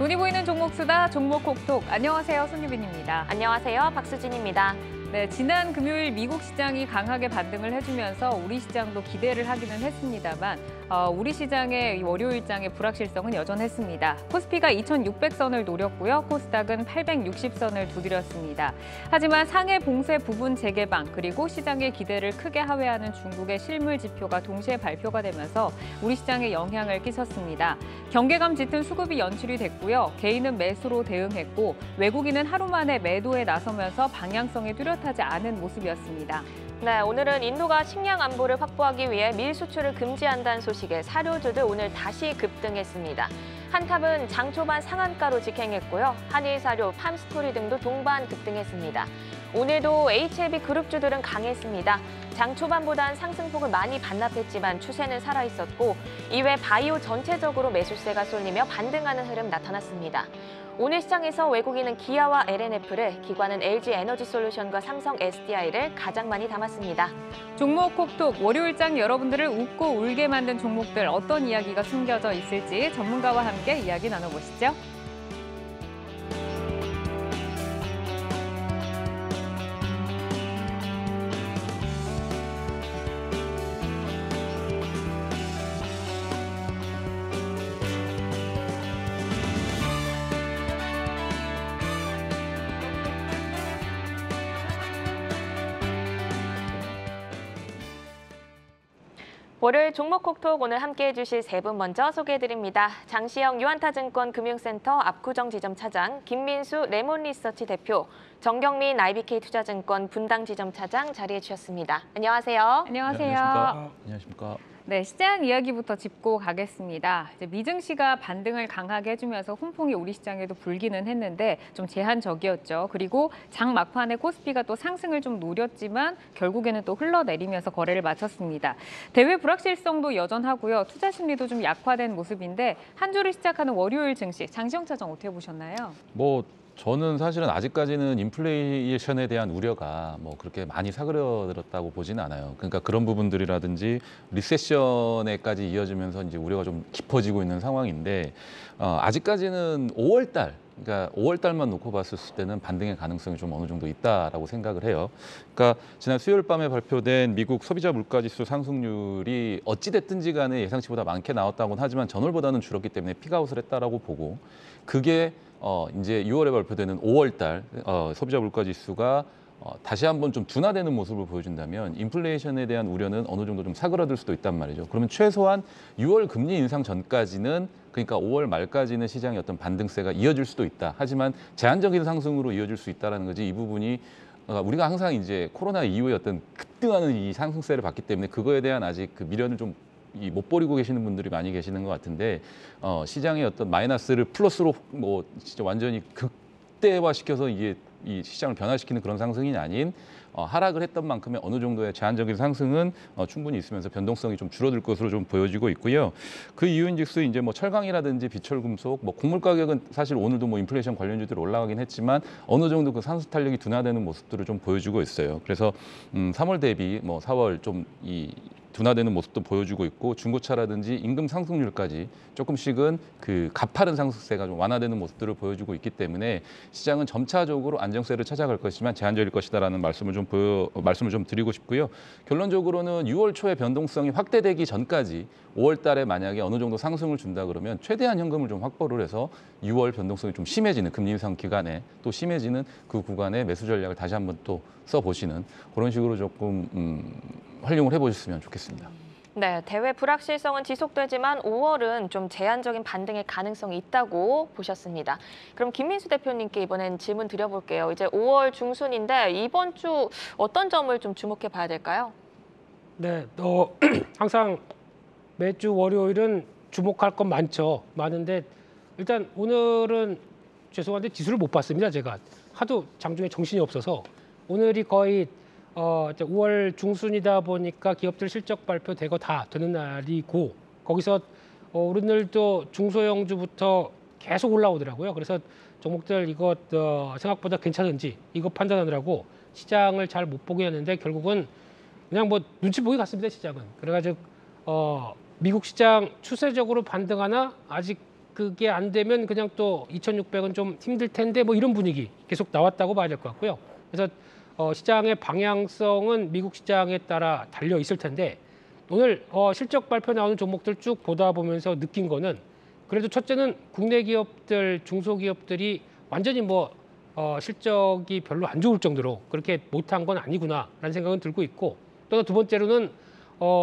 눈이 보이는 종목 수다 종목 콕톡. 안녕하세요, 손유빈입니다. 안녕하세요, 박수진입니다. 네, 지난 금요일 미국 시장이 강하게 반등을 해주면서 우리 시장도 기대를 하기는 했습니다만 우리 시장의 월요일장의 불확실성은 여전했습니다. 코스피가 2,600선을 노렸고요. 코스닥은 860선을 두드렸습니다. 하지만 상해 봉쇄 부분 재개방 그리고 시장의 기대를 크게 하회하는 중국의 실물 지표가 동시에 발표가 되면서 우리 시장에 영향을 끼쳤습니다. 경계감 짙은 수급이 연출이 됐고요. 개인은 매수로 대응했고 외국인은 하루 만에 매도에 나서면서 방향성에 뚜렷하지 않은 모습이었습니다. 네, 오늘은 인도가 식량 안보를 확보하기 위해 밀 수출을 금지한다는 소식에 사료주도 오늘 다시 급등했습니다. 한탑은 장 초반 상한가로 직행했고요. 한일 사료, 팜스토리 등도 동반 급등했습니다. 오늘도 HLB 그룹주들은 강했습니다. 장 초반보단 상승폭을 많이 반납했지만 추세는 살아있었고 이외 바이오 전체적으로 매수세가 쏠리며 반등하는 흐름 나타났습니다. 오늘 시장에서 외국인은 기아와 LNF를, 기관은 LG에너지솔루션과 삼성 SDI를 가장 많이 담았습니다. 종목 콕톡, 월요일장 여러분들을 웃고 울게 만든 종목들 어떤 이야기가 숨겨져 있을지 전문가와 함께 이야기 나눠보시죠. 월요일 종목 콕톡 오늘 함께해 주실 세 분 먼저 소개해드립니다. 장시영 유한타증권 금융센터 압구정 지점 차장, 김민수 레몬리서치 대표, 정경민 IBK 투자증권 분당 지점 차장 자리해 주셨습니다. 안녕하세요. 안녕하세요. 네, 안녕하십니까. 네, 시장 이야기부터 짚고 가겠습니다. 이제 미증시가 반등을 강하게 해주면서 훈풍이 우리 시장에도 불기는 했는데 좀 제한적이었죠. 그리고 장 막판에 코스피가 또 상승을 좀 노렸지만 결국에는 또 흘러내리면서 거래를 마쳤습니다. 대외 불확실성도 여전하고요. 투자 심리도 좀 약화된 모습인데 한 주를 시작하는 월요일 증시, 장시영 차장 어떻게 보셨나요? 저는 사실은 아직까지는 인플레이션에 대한 우려가 그렇게 많이 사그러들었다고 보지는 않아요. 그러니까 그런 부분들이라든지 리세션에까지 이어지면서 이제 우려가 좀 깊어지고 있는 상황인데 아직까지는 5월 달, 그러니까 5월 달만 놓고 봤을 때는 반등의 가능성이 좀 어느 정도 있다라고 생각을 해요. 그러니까 지난 수요일 밤에 발표된 미국 소비자 물가지수 상승률이 어찌 됐든지 간에 예상치보다 많게 나왔다고는 하지만 전월보다는 줄었기 때문에 픽아웃을 했다라고 보고 그게 이제 6월에 발표되는 5월 달 소비자 물가 지수가 다시 한번 좀 둔화되는 모습을 보여준다면 인플레이션에 대한 우려는 어느 정도 좀 사그라들 수도 있단 말이죠. 그러면 최소한 6월 금리 인상 전까지는 그러니까 5월 말까지는 시장의 어떤 반등세가 이어질 수도 있다. 하지만 제한적인 상승으로 이어질 수 있다는 거지 이 부분이 우리가 항상 이제 코로나 이후에 어떤 급등하는 이 상승세를 봤기 때문에 그거에 대한 아직 그 미련을 좀 못 버리고 계시는 분들이 많이 계시는 것 같은데 시장의 어떤 마이너스를 플러스로 진짜 완전히 극대화시켜서 이게 이 시장을 변화시키는 그런 상승이 아닌 하락을 했던 만큼의 어느 정도의 제한적인 상승은 충분히 있으면서 변동성이 좀 줄어들 것으로 좀 보여지고 있고요. 그 이유인즉슨 이제 철강이라든지 비철금속, 곡물 가격은 사실 오늘도 인플레이션 관련주들이 올라가긴 했지만 어느 정도 그 상승 탄력이 둔화되는 모습들을 좀 보여주고 있어요. 그래서 3월 대비 4월 좀 둔화되는 모습도 보여주고 있고 중고차라든지 임금 상승률까지 조금씩은 그 가파른 상승세가 좀 완화되는 모습들을 보여주고 있기 때문에 시장은 점차적으로 안정세를 찾아갈 것이지만 제한적일 것이다라는 말씀을 좀 드리고 싶고요. 결론적으로는 6월 초에 변동성이 확대되기 전까지 5월 달에 만약에 어느 정도 상승을 준다 그러면 최대한 현금을 좀 확보를 해서 6월 변동성이 좀 심해지는 금리 인상 기간에 또 심해지는 그 구간에 매수 전략을 다시 한번 또 써보시는 그런 식으로 조금 활용을 해보셨으면 좋겠습니다. 네, 대외 불확실성은 지속되지만 5월은 좀 제한적인 반등의 가능성이 있다고 보셨습니다. 그럼 김민수 대표님께 이번엔 질문 드려볼게요. 이제 5월 중순인데 이번 주 어떤 점을 좀 주목해 봐야 될까요? 네, 항상 매주 월요일은 주목할 건 많은데 일단 오늘은 죄송한데 지수를 못 봤습니다. 제가 하도 장중에 정신이 없어서 오늘이 거의 5월 중순이다 보니까 기업들 실적 발표되고 다 되는 날이고 거기서 오늘도 중소형주부터 계속 올라오더라고요. 그래서 종목들 이거 생각보다 괜찮은지 이거 판단하느라고 시장을 잘 못 보게 했는데 결국은 그냥 눈치 보기 같습니다. 시장은. 그래가지고 미국 시장 추세적으로 반등하나 아직 그게 안 되면 그냥 또 2,600은 좀 힘들 텐데 뭐 이런 분위기 계속 나왔다고 봐야 될 것 같고요. 그래서 시장의 방향성은 미국 시장에 따라 달려 있을 텐데 오늘 실적 발표 나오는 종목들 쭉 보다 보면서 느낀 거는 그래도 첫째는 국내 기업들, 중소기업들이 완전히 실적이 별로 안 좋을 정도로 그렇게 못한 건 아니구나라는 생각은 들고 있고 또 두 번째로는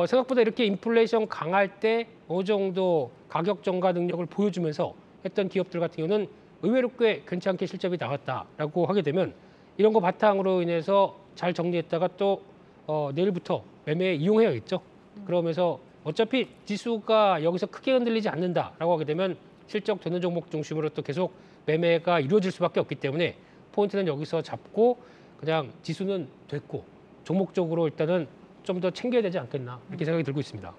생각보다 이렇게 인플레이션 강할 때 어느 정도 가격 전가 능력을 보여주면서 했던 기업들 같은 경우는 의외로 꽤 괜찮게 실적이 나왔다라고 하게 되면 이런 거 바탕으로 인해서 잘 정리했다가 또 내일부터 매매에 이용해야겠죠. 그러면서 어차피 지수가 여기서 크게 흔들리지 않는다라고 하게 되면 실적 되는 종목 중심으로 또 계속 매매가 이루어질 수밖에 없기 때문에 포인트는 여기서 잡고 그냥 지수는 됐고 종목적으로 일단은 좀 더 챙겨야 되지 않겠나 이렇게 생각이 들고 있습니다.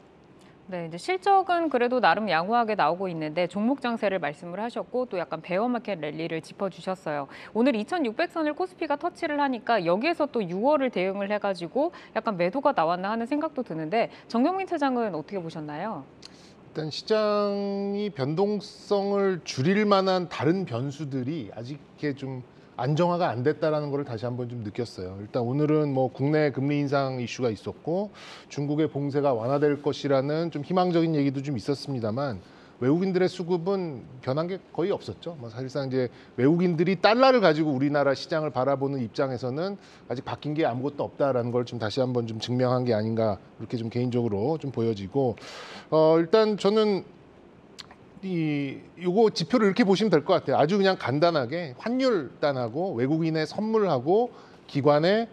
네, 이제 실적은 그래도 나름 양호하게 나오고 있는데 종목 장세를 말씀을 하셨고 또 약간 베어마켓 랠리를 짚어주셨어요. 오늘 2,600선을 코스피가 터치를 하니까 여기에서 또 6월을 대응을 해가지고 약간 매도가 나왔나 하는 생각도 드는데 정경민 차장은 어떻게 보셨나요? 일단 시장이 변동성을 줄일 만한 다른 변수들이 아직 이렇게 좀 안정화가 안 됐다라는 걸 다시 한번 좀 느꼈어요. 일단 오늘은 뭐 국내 금리 인상 이슈가 있었고 중국의 봉쇄가 완화될 것이라는 좀 희망적인 얘기도 좀 있었습니다만 외국인들의 수급은 변한 게 거의 없었죠. 사실상 이제 외국인들이 달러를 가지고 우리나라 시장을 바라보는 입장에서는 아직 바뀐 게 아무것도 없다라는 걸 좀 다시 한번 좀 증명한 게 아닌가 이렇게 좀 개인적으로 좀 보여지고 일단 저는 요거 지표를 이렇게 보시면 될 것 같아요. 아주 그냥 간단하게 환율 단하고 외국인의 선물하고 기관의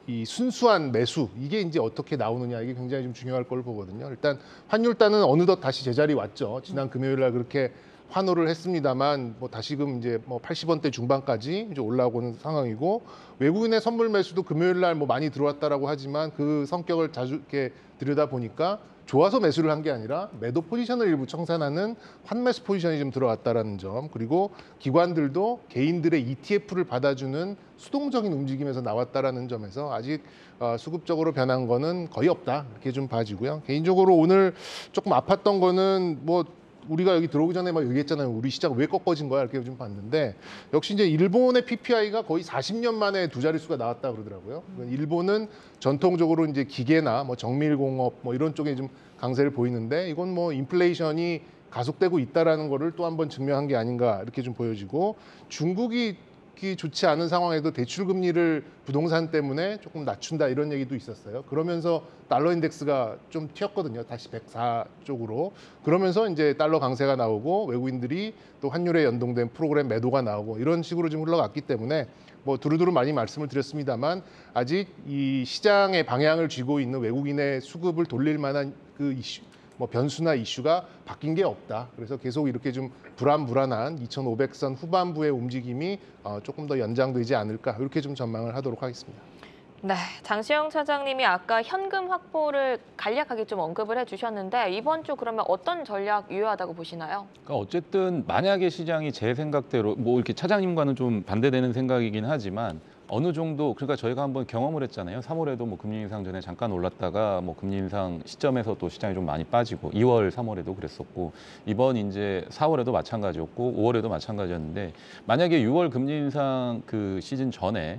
이 순수한 매수 이게 이제 어떻게 나오느냐 이게 굉장히 좀 중요할 걸로 보거든요. 일단 환율 단은 어느덧 다시 제자리 왔죠. 지난 금요일 날 그렇게 환호를 했습니다만 다시금 이제 80원대 중반까지 이제 올라오는 상황이고 외국인의 선물 매수도 금요일 날 많이 들어왔다라고 하지만 그 성격을 자주 이렇게 들여다 보니까 좋아서 매수를 한 게 아니라 매도 포지션을 일부 청산하는 환매수 포지션이 좀 들어왔다라는 점 그리고 기관들도 개인들의 ETF를 받아주는 수동적인 움직임에서 나왔다라는 점에서 아직 수급적으로 변한 거는 거의 없다 이렇게 좀 봐지고요. 개인적으로 오늘 조금 아팠던 거는 우리가 여기 들어오기 전에 얘기했잖아요. 우리 시장 왜 꺾어진 거야 이렇게 좀 봤는데 역시 이제 일본의 PPI가 거의 40년 만에 두 자릿수가 나왔다 그러더라고요. 일본은 전통적으로 이제 기계나 정밀공업 이런 쪽에 좀 강세를 보이는데 이건 인플레이션이 가속되고 있다라는 거를 또 한번 증명한 게 아닌가 이렇게 좀 보여지고 중국이 좋지 않은 상황에도 대출 금리를 부동산 때문에 조금 낮춘다 이런 얘기도 있었어요. 그러면서 달러 인덱스가 좀 튀었거든요. 다시 104 쪽으로. 그러면서 이제 달러 강세가 나오고 외국인들이 또 환율에 연동된 프로그램 매도가 나오고 이런 식으로 좀 흘러갔기 때문에 두루두루 많이 말씀을 드렸습니다만 아직 이 시장의 방향을 쥐고 있는 외국인의 수급을 돌릴 만한 그 이슈 변수나 이슈가 바뀐 게 없다. 그래서 계속 이렇게 좀 불안한 2,500선 후반부의 움직임이 조금 더 연장되지 않을까 이렇게 좀 전망을 하도록 하겠습니다. 네, 장시영 차장님이 아까 현금 확보를 간략하게 좀 언급을 해주셨는데 이번 주 그러면 어떤 전략 유효하다고 보시나요? 그러니까 어쨌든 만약에 시장이 제 생각대로 이렇게 차장님과는 좀 반대되는 생각이긴 하지만 어느 정도 그러니까 저희가 한번 경험을 했잖아요. 3월에도 금리 인상 전에 잠깐 올랐다가 금리 인상 시점에서 또 시장이 좀 많이 빠지고 2월, 3월에도 그랬었고 이번 이제 4월에도 마찬가지였고 5월에도 마찬가지였는데 만약에 6월 금리 인상 그 시즌 전에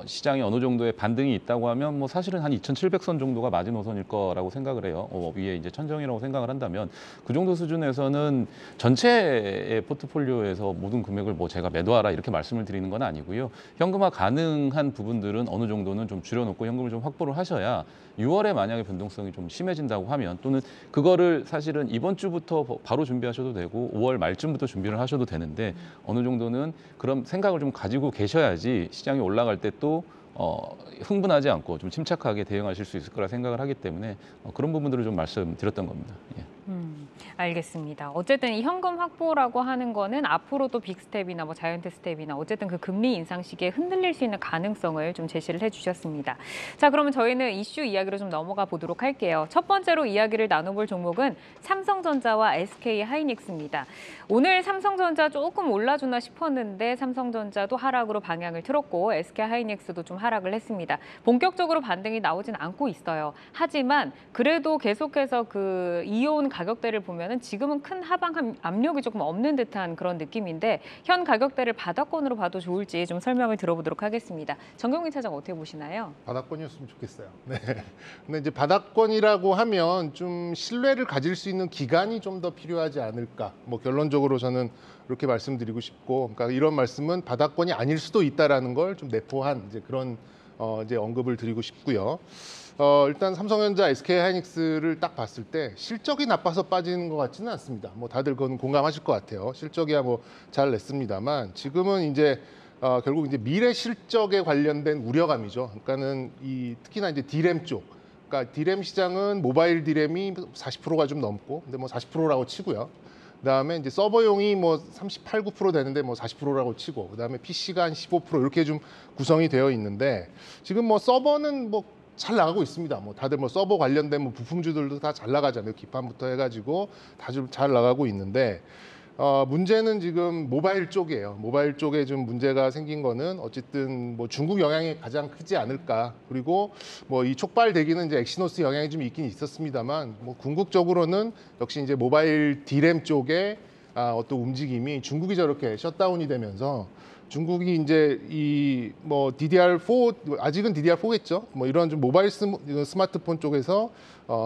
시장이 어느 정도의 반등이 있다고 하면 사실은 한 2,700선 정도가 마지노선일 거라고 생각을 해요. 위에 이제 천정이라고 생각을 한다면 그 정도 수준에서는 전체의 포트폴리오에서 모든 금액을 제가 매도하라 이렇게 말씀을 드리는 건 아니고요. 현금화 가능한 부분들은 어느 정도는 좀 줄여놓고 현금을 좀 확보를 하셔야 6월에 만약에 변동성이 좀 심해진다고 하면 또는 그거를 사실은 이번 주부터 바로 준비하셔도 되고 5월 말쯤부터 준비를 하셔도 되는데 어느 정도는 그런 생각을 좀 가지고 계셔야지 시장이 올라갈 때 또 흥분하지 않고 좀 침착하게 대응하실 수 있을 거라 생각을 하기 때문에 그런 부분들을 좀 말씀드렸던 겁니다. 예. 알겠습니다. 어쨌든 이 현금 확보라고 하는 거는 앞으로도 빅스텝이나 자이언트 스텝이나 어쨌든 그 금리 인상 시기에 흔들릴 수 있는 가능성을 좀 제시를 해주셨습니다. 자, 그러면 저희는 이슈 이야기로 좀 넘어가 보도록 할게요. 첫 번째로 이야기를 나눠볼 종목은 삼성전자와 SK하이닉스입니다. 오늘 삼성전자 조금 올라주나 싶었는데 삼성전자도 하락으로 방향을 틀었고 SK하이닉스도 좀 하락을 했습니다. 본격적으로 반등이 나오진 않고 있어요. 하지만 그래도 계속해서 그 이온 가격대를 보면 보면은 지금은 큰 하방 압력이 조금 없는 듯한 그런 느낌인데 현 가격대를 바닥권으로 봐도 좋을지 좀 설명을 들어보도록 하겠습니다. 정경민 차장 어떻게 보시나요? 바닥권이었으면 좋겠어요. 네. 근데 이제 바닥권이라고 하면 좀 신뢰를 가질 수 있는 기간이 좀 더 필요하지 않을까. 뭐 결론적으로 저는 이렇게 말씀드리고 싶고, 그러니까 이런 말씀은 바닥권이 아닐 수도 있다라는 걸 좀 내포한 이제 그런 이제 언급을 드리고 싶고요. 일단 삼성전자, SK하이닉스를 딱 봤을 때 실적이 나빠서 빠지는 것 같지는 않습니다. 뭐 다들 그건 공감하실 것 같아요. 실적이야 뭐 잘 냈습니다만 지금은 이제 결국 이제 미래 실적에 관련된 우려감이죠. 그러니까는 특히나 이제 디램 쪽, 그러니까 디램 시장은 모바일 디램이 40%가 좀 넘고, 근데 뭐 40%라고 치고요. 그다음에 이제 서버용이 뭐 38, 9% 되는데 뭐 40%라고 치고, 그다음에 PC가 한 15% 이렇게 좀 구성이 되어 있는데 지금 뭐 서버는 뭐 잘 나가고 있습니다. 뭐 다들 뭐 서버 관련된 뭐 부품주들도 다 잘 나가잖아요. 기판부터 해가지고 다 좀 잘 나가고 있는데 문제는 지금 모바일 쪽이에요. 모바일 쪽에 좀 문제가 생긴 거는 어쨌든 뭐 중국 영향이 가장 크지 않을까. 그리고 뭐 이 촉발되기는 이제 엑시노스 영향이 좀 있긴 있었습니다만 뭐 궁극적으로는 역시 이제 모바일 디램 쪽에 어떤 움직임이 중국이 저렇게 셧다운이 되면서 중국이 이제 이 뭐 DDR4 아직은 DDR4겠죠. 뭐 이런 좀 모바일 스마트폰 쪽에서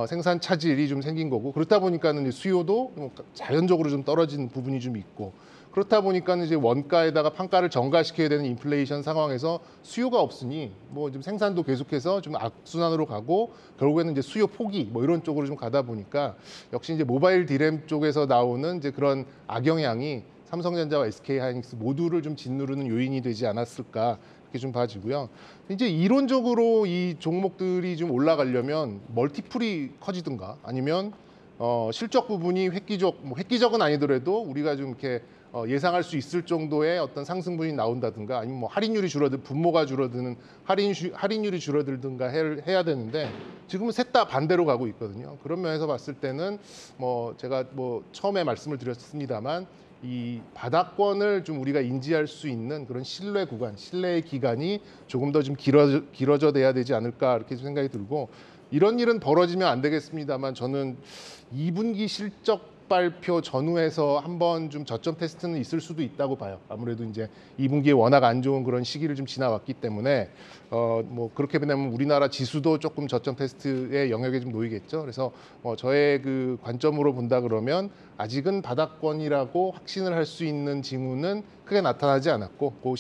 생산 차질이 좀 생긴 거고, 그렇다 보니까는 수요도 자연적으로 좀 떨어진 부분이 좀 있고, 그렇다 보니까는 이제 원가에다가 판가를 전가시켜야 되는 인플레이션 상황에서 수요가 없으니 뭐 좀 생산도 계속해서 좀 악순환으로 가고 결국에는 이제 수요 포기 뭐 이런 쪽으로 좀 가다 보니까 역시 이제 모바일 디램 쪽에서 나오는 이제 그런 악영향이 삼성전자와 SK하이닉스 모두를 좀 짓누르는 요인이 되지 않았을까 이렇게 좀 봐지고요. 이제 이론적으로 이 종목들이 좀 올라가려면 멀티플이 커지든가 아니면 실적 부분이 획기적은 아니더라도 우리가 좀 이렇게 예상할 수 있을 정도의 어떤 상승분이 나온다든가 아니면 뭐 할인율이 분모가 줄어드는 할인율이 줄어들든가 해야 되는데 지금은 셋 다 반대로 가고 있거든요. 그런 면에서 봤을 때는 뭐 제가 뭐 처음에 말씀을 드렸습니다만 이 바닥권을 좀 우리가 인지할 수 있는 그런 신뢰 구간, 신뢰의 기간이 조금 더 좀 길어져 돼야 되지 않을까 이렇게 생각이 들고, 이런 일은 벌어지면 안 되겠습니다만 저는 2분기 실적 발표 전후에서 한번 좀 저점 테스트는 있을 수도 있다고 봐요. 아무래도 이제 2분기에 워낙 안 좋은 그런 시기를 좀 지나왔기 때문에 뭐 그렇게 되면 우리나라 지수도 조금 저점 테스트의 영역에 좀 놓이겠죠. 그래서 저의 그 관점으로 본다 그러면 아직은 바닥권이라고 확신을 할 수 있는 징후는 크게 나타나지 않았고, 그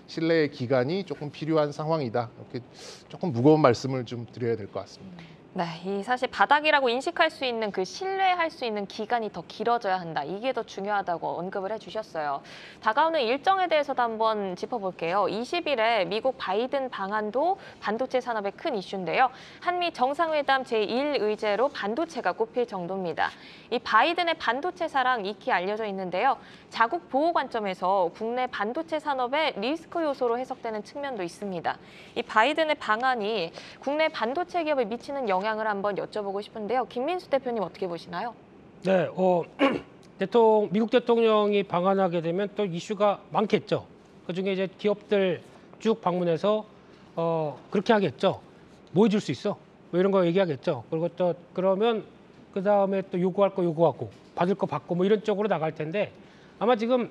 신뢰의 기간이 조금 필요한 상황이다. 이렇게 조금 무거운 말씀을 좀 드려야 될 것 같습니다. 네, 이 사실 바닥이라고 인식할 수 있는 그 신뢰할 수 있는 기간이 더 길어져야 한다. 이게 더 중요하다고 언급을 해주셨어요. 다가오는 일정에 대해서도 한번 짚어볼게요. 20일에 미국 바이든 방한도 반도체 산업의 큰 이슈인데요. 한미 정상회담 제1의제로 반도체가 꼽힐 정도입니다. 이 바이든의 반도체 사랑 익히 알려져 있는데요. 자국 보호 관점에서 국내 반도체 산업의 리스크 요소로 해석되는 측면도 있습니다. 이 바이든의 방한이 국내 반도체 기업에 미치는 영향을 한번 여쭤보고 싶은데요. 김민수 대표님 어떻게 보시나요? 네, 미국 대통령이 방한하게 되면 또 이슈가 많겠죠. 그중에 이제 기업들 쭉 방문해서 그렇게 하겠죠. 뭐 해줄 수 있어? 뭐 이런 거 얘기하겠죠. 그리고 또 그러면 그 다음에 또 요구할 거 요구하고 받을 거 받고 뭐 이런 쪽으로 나갈 텐데, 아마 지금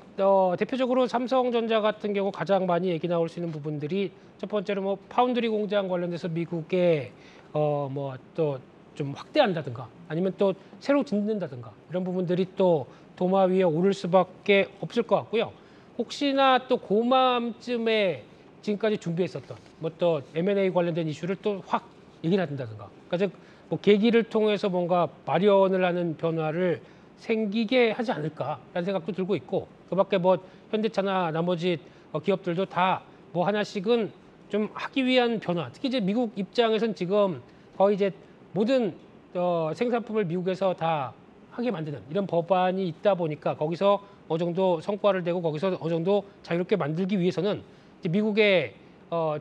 대표적으로 삼성전자 같은 경우 가장 많이 얘기 나올 수 있는 부분들이 첫 번째로 뭐 파운드리 공장 관련돼서 미국에 뭐 또 좀 확대한다든가 아니면 또 새로 짓는다든가 이런 부분들이 또 도마 위에 오를 수밖에 없을 것 같고요. 혹시나 또 고맘쯤에 지금까지 준비했었던 뭐 또 M&A 관련된 이슈를 또 확 얘기를 한다든가, 그러니까 즉 뭐 계기를 통해서 뭔가 마련을 하는 변화를 생기게 하지 않을까라는 생각도 들고 있고, 그밖에 뭐 현대차나 나머지 기업들도 다 뭐 하나씩은 좀 하기 위한 변화, 특히 이제 미국 입장에선 지금 거의 이제 모든 생산품을 미국에서 다 하게 만드는 이런 법안이 있다 보니까 거기서 어느 정도 성과를 내고 거기서 어느 정도 자유롭게 만들기 위해서는 이제 미국에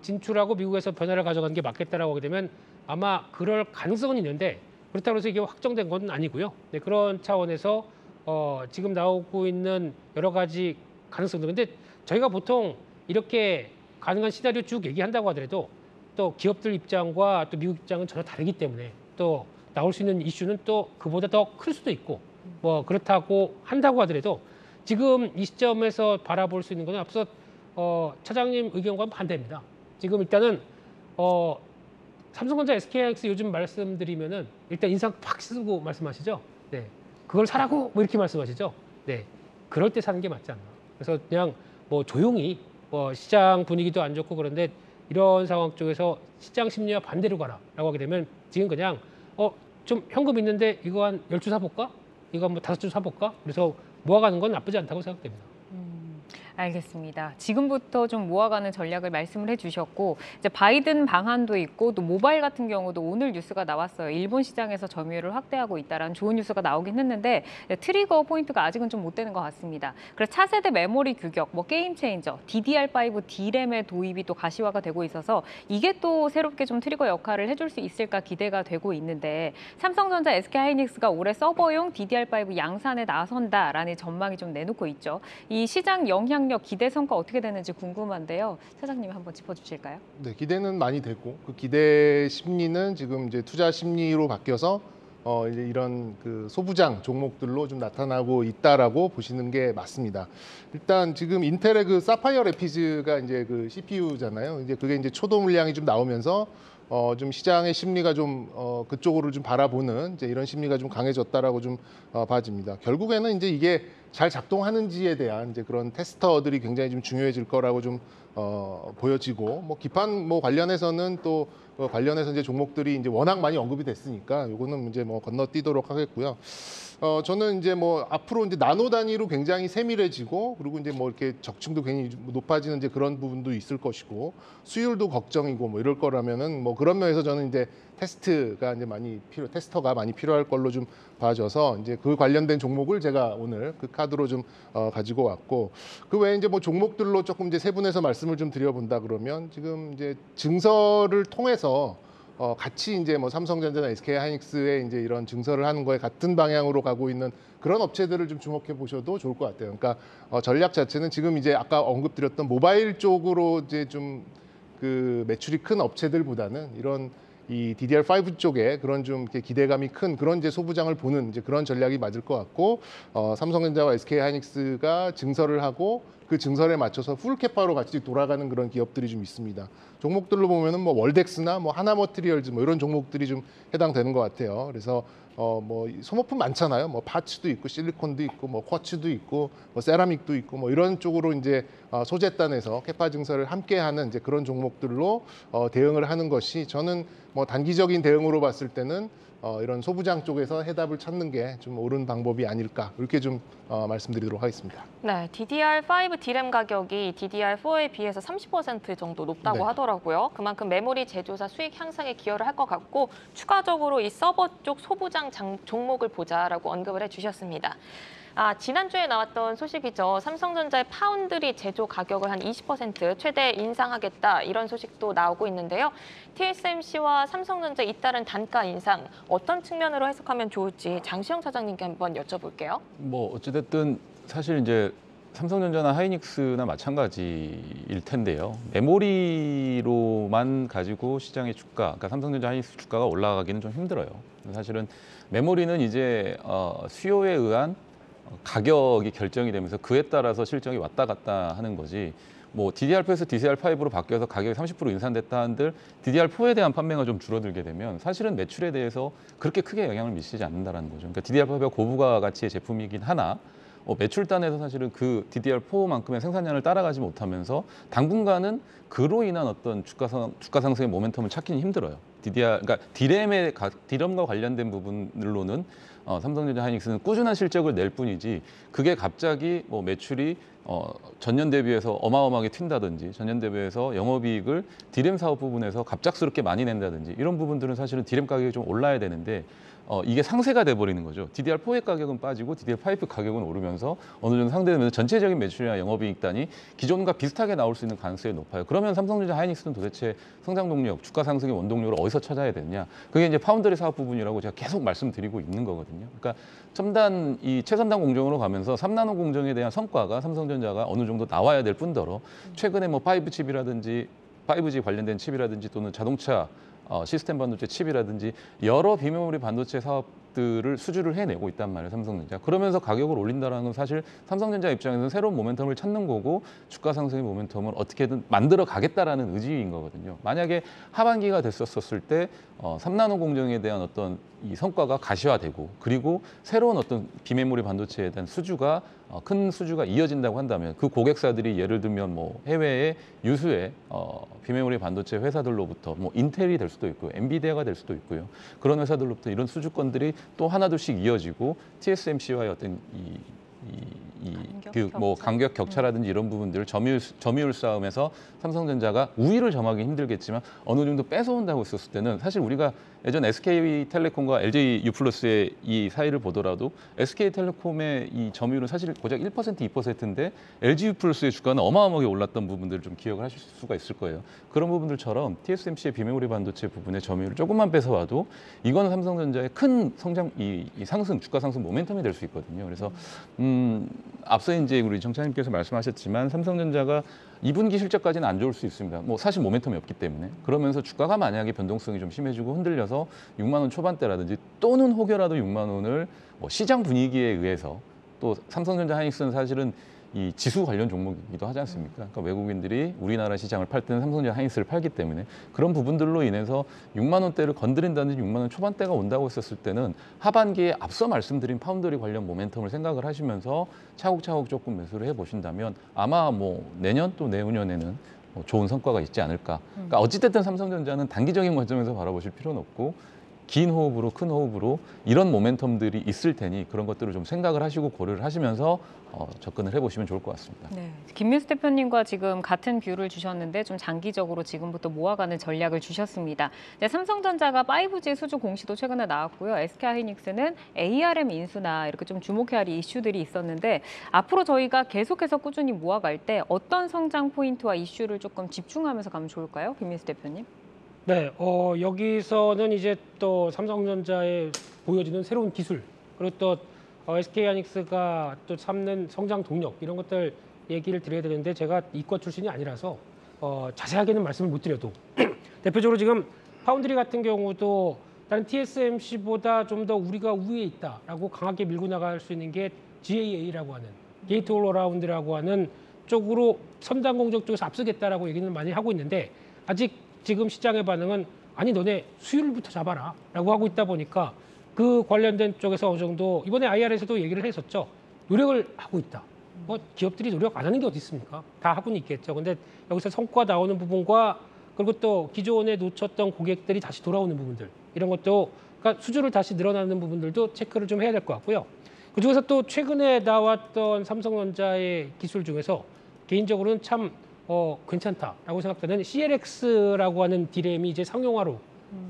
진출하고 미국에서 변화를 가져가는 게 맞겠다라고 하게 되면 아마 그럴 가능성은 있는데, 그렇다고 해서 이게 확정된 건 아니고요. 네, 그런 차원에서 지금 나오고 있는 여러 가지 가능성들, 근데 저희가 보통 이렇게 가능한 시나리오 쭉 얘기한다고 하더라도 또 기업들 입장과 또 미국 입장은 전혀 다르기 때문에 또 나올 수 있는 이슈는 또 그보다 더 클 수도 있고 뭐 그렇다고 한다고 하더라도 지금 이 시점에서 바라볼 수 있는 것은 앞서 차장님 의견과는 반대입니다. 지금 일단은 삼성전자, SK하이닉스 요즘 말씀드리면은 일단 인상 팍 쓰고 말씀하시죠. 네, 그걸 사라고 뭐 이렇게 말씀하시죠. 네, 그럴 때 사는 게 맞지 않나. 그래서 그냥 뭐 조용히 시장 분위기도 안 좋고 그런데 이런 상황 쪽에서 시장 심리와 반대로 가라라고 하게 되면 지금 그냥 좀 현금 있는데 이거 한 10주 사볼까? 이거 뭐 5주 사볼까? 그래서 모아가는 건 나쁘지 않다고 생각됩니다. 알겠습니다. 지금부터 좀 모아가는 전략을 말씀을 해주셨고 이제 바이든 방안도 있고 또 모바일 같은 경우도 오늘 뉴스가 나왔어요. 일본 시장에서 점유율을 확대하고 있다라는 좋은 뉴스가 나오긴 했는데 트리거 포인트가 아직은 좀 못 되는 것 같습니다. 그래서 차세대 메모리 규격, 뭐 게임 체인저, DDR5 D램의 도입이 또 가시화가 되고 있어서 이게 또 새롭게 좀 트리거 역할을 해줄 수 있을까 기대가 되고 있는데 삼성전자, SK하이닉스가 올해 서버용 DDR5 양산에 나선다라는 전망이 좀 내놓고 있죠. 이 시장 영향 기대 성과 어떻게 되는지 궁금한데요. 사장님 한번 짚어주실까요? 네, 기대는 많이 되고 그 기대 심리는 지금 이제 투자 심리로 바뀌어서 이제 이런 그 소부장 종목들로 좀 나타나고 있다라고 보시는 게 맞습니다. 일단 지금 인텔의 그 사파이어 래피즈가 이제 그 CPU잖아요. 이제 그게 이제 초도 물량이 좀 나오면서 좀 시장의 심리가 좀 그쪽으로 좀 바라보는 이제 이런 심리가 좀 강해졌다라고 좀 봐집니다. 결국에는 이제 이게 잘 작동하는지에 대한 이제 그런 테스터들이 굉장히 좀 중요해질 거라고 좀 보여지고 뭐 기판 뭐 관련해서는 또 관련해서 이제 종목들이 이제 워낙 많이 언급이 됐으니까 요거는 이제 뭐 건너뛰도록 하겠고요. 저는 이제 뭐 앞으로 이제 나노 단위로 굉장히 세밀해지고 그리고 이제 뭐 이렇게 적층도 굉장히 높아지는 이제 그런 부분도 있을 것이고 수율도 걱정이고 뭐 이럴 거라면은 뭐 그런 면에서 저는 이제 테스터가 많이 필요할 걸로 좀 봐져서 이제 그 관련된 종목을 제가 오늘 그 카드로 좀 가지고 왔고 그 외에 이제 뭐 종목들로 조금 이제 세분해서 말씀을 좀 드려본다 그러면 지금 이제 증설을 통해서 같이 이제 뭐 삼성전자나 SK하이닉스의 이제 이런 증설을 하는 거에 같은 방향으로 가고 있는 그런 업체들을 좀 주목해 보셔도 좋을 것 같아요. 그러니까 전략 자체는 지금 이제 아까 언급드렸던 모바일 쪽으로 이제 좀 그 매출이 큰 업체들보다는 이런 이 DDR5 쪽에 그런 좀 이렇게 기대감이 큰 그런 이제 소부장을 보는 이제 그런 전략이 맞을 것 같고 삼성전자와 SK하이닉스가 증설을 하고 그 증설에 맞춰서 풀캐파로 같이 돌아가는 그런 기업들이 좀 있습니다. 종목들로 보면은 뭐 월덱스나 뭐 하나머티리얼즈 뭐 이런 종목들이 좀 해당되는 것 같아요. 그래서 뭐 소모품 많잖아요. 뭐 파츠도 있고 실리콘도 있고 뭐 쿼츠도 있고 뭐 세라믹도 있고 뭐 이런 쪽으로 이제 소재단에서 캐파 증설을 함께하는 이제 그런 종목들로 대응을 하는 것이 저는 뭐 단기적인 대응으로 봤을 때는 이런 소부장 쪽에서 해답을 찾는 게 좀 옳은 방법이 아닐까 이렇게 좀 말씀드리도록 하겠습니다. 네, DDR5 D램 가격이 DDR4에 비해서 30% 정도 높다고 네. 하더라고요. 그만큼 메모리 제조사 수익 향상에 기여를 할 것 같고 추가적으로 이 서버 쪽 소부장 종목을 보자라고 언급을 해주셨습니다. 지난주에 나왔던 소식이죠. 삼성전자의 파운드리 제조 가격을 한 20% 최대 인상하겠다 이런 소식도 나오고 있는데요. TSMC와 삼성전자 잇따른 단가 인상 어떤 측면으로 해석하면 좋을지 장시영 차장님께 한번 여쭤볼게요. 뭐 어찌됐든 사실 이제 삼성전자나 하이닉스나 마찬가지일 텐데요. 메모리로만 가지고 시장의 주가, 그러니까 삼성전자, 하이닉스 주가가 올라가기는 좀 힘들어요. 사실은 메모리는 이제 수요에 의한 가격이 결정이 되면서 그에 따라서 실적이 왔다 갔다 하는 거지. 뭐 DDR4에서 DDR5로 바뀌어서 가격이 30% 인상됐다 한들 DDR4에 대한 판매가 좀 줄어들게 되면 사실은 매출에 대해서 그렇게 크게 영향을 미치지 않는다는 거죠. 그러니까 DDR5가 고부가 가치의 제품이긴 하나 매출단에서 사실은 그 DDR4만큼의 생산량을 따라가지 못하면서 당분간은 그로 인한 어떤 주가 상승의 모멘텀을 찾기는 힘들어요. 그러니까 D램과 관련된 부분으로는 삼성전자, 하이닉스는 꾸준한 실적을 낼 뿐이지 그게 갑자기 뭐 매출이 전년 대비해서 어마어마하게 튄다든지 전년 대비해서 영업이익을 D램 사업 부분에서 갑작스럽게 많이 낸다든지 이런 부분들은 사실은 D램 가격이 좀 올라야 되는데 이게 상쇄가 돼버리는 거죠. DDR4의 가격은 빠지고 DDR5 가격은 오르면서 어느 정도 상대되면서 전체적인 매출이나 영업이익단이 기존과 비슷하게 나올 수 있는 가능성이 높아요. 그러면 삼성전자, 하이닉스는 도대체 성장 동력, 주가 상승의 원동력을 어디서 찾아야 되느냐? 그게 이제 파운드리 사업 부분이라고 제가 계속 말씀드리고 있는 거거든요. 그러니까 최첨단 공정으로 가면서 3나노 공정에 대한 성과가 삼성전자가 어느 정도 나와야 될 뿐더러 최근에 뭐 5칩이라든지 5G 관련된 칩이라든지 또는 자동차 시스템 반도체 칩이라든지 여러 비메모리 반도체 사업들을 수주를 해내고 있단 말이에요, 삼성전자. 그러면서 가격을 올린다는 건 사실 삼성전자 입장에서는 새로운 모멘텀을 찾는 거고 주가 상승의 모멘텀을 어떻게든 만들어 가겠다라는 의지인 거거든요. 만약에 하반기가 됐었을 때 3나노 공정에 대한 어떤 이 성과가 가시화되고 그리고 새로운 어떤 비메모리 반도체에 대한 수주가 큰 수주가 이어진다고 한다면 그 고객사들이 예를 들면 뭐 해외의 유수의 비메모리 반도체 회사들로부터 뭐 인텔이 될 수도 있고요, 엔비디아가 될 수도 있고요. 그런 회사들로부터 이런 수주권들이 또 하나둘씩 이어지고 TSMC와의 어떤 간격 격차라든지 이런 부분들을 점유율 싸움에서 삼성전자가 우위를 점하기 힘들겠지만 어느 정도 뺏어온다고 했었을 때는 사실 우리가 예전 SK텔레콤과 LG-U+의 이 사이를 보더라도 SK텔레콤의 이 점유율은 사실 고작 1%, 2%인데 LG-U+의 주가는 어마어마하게 올랐던 부분들을 좀 기억을 하실 수가 있을 거예요. 그런 부분들처럼 TSMC의 비메모리 반도체 부분의 점유율을 조금만 뺏어와도 이건 삼성전자의 큰 성장, 상승, 주가 상승 모멘텀이 될 수 있거든요. 그래서 앞서 이제 우리 정차님께서 말씀하셨지만 삼성전자가 2분기 실적까지는 안 좋을 수 있습니다. 뭐 사실 모멘텀이 없기 때문에. 그러면서 주가가 만약에 변동성이 좀 심해지고 흔들려서 6만 원 초반대라든지 또는 혹여라도 6만 원을 뭐 시장 분위기에 의해서 또 삼성전자 하이닉스는 사실은 이 지수 관련 종목이기도 하지 않습니까? 그러니까 외국인들이 우리나라 시장을 팔 때는 삼성전자 하이닉스를 팔기 때문에 그런 부분들로 인해서 6만 원대를 건드린다든지 6만 원 초반대가 온다고 했었을 때는 하반기에 앞서 말씀드린 파운드리 관련 모멘텀을 생각을 하시면서 차곡차곡 조금 매수를 해보신다면 아마 뭐 내년 또 내후년에는 좋은 성과가 있지 않을까. 그러니까 어찌됐든 삼성전자는 단기적인 관점에서 바라보실 필요는 없고 긴 호흡으로 큰 호흡으로 이런 모멘텀들이 있을 테니 그런 것들을 좀 생각을 하시고 고려를 하시면서 접근을 해보시면 좋을 것 같습니다. 네, 김민수 대표님과 지금 같은 뷰를 주셨는데 좀 장기적으로 지금부터 모아가는 전략을 주셨습니다. 네, 삼성전자가 5G 수주 공시도 최근에 나왔고요. SK하이닉스는 ARM 인수나 이렇게 좀 주목해야 할 이슈들이 있었는데 앞으로 저희가 계속해서 꾸준히 모아갈 때 어떤 성장 포인트와 이슈를 조금 집중하면서 가면 좋을까요? 김민수 대표님. 네, 여기서는 이제 또 삼성전자에 보여지는 새로운 기술 그리고 또 SK하이닉스가 또 삼는 성장 동력 이런 것들 얘기를 드려야 되는데 제가 이과 출신이 아니라서 자세하게는 말씀을 못 드려도 대표적으로 지금 파운드리 같은 경우도 다른 TSMC보다 좀 더 우리가 우위에 있다라고 강하게 밀고 나갈 수 있는 게 GAA라고 하는 게이트 올 어라운드라고 하는 쪽으로 첨단 공정 쪽에서 앞서겠다라고 얘기는 많이 하고 있는데 아직 지금 시장의 반응은 아니 너네 수율부터 잡아라 라고 하고 있다 보니까 그 관련된 쪽에서 어느 정도 이번에 IR에서도 얘기를 했었죠. 노력을 하고 있다. 뭐 기업들이 노력 안 하는 게 어디 있습니까? 다 하고는 있겠죠. 근데 여기서 성과 나오는 부분과 그리고 또 기존에 놓쳤던 고객들이 다시 돌아오는 부분들 이런 것도 그러니까 수주를 다시 늘어나는 부분들도 체크를 좀 해야 될 것 같고요. 그중에서 또 최근에 나왔던 삼성전자의 기술 중에서 개인적으로는 참 괜찮다라고 생각되는 CLX라고 하는 디램이 이제 상용화로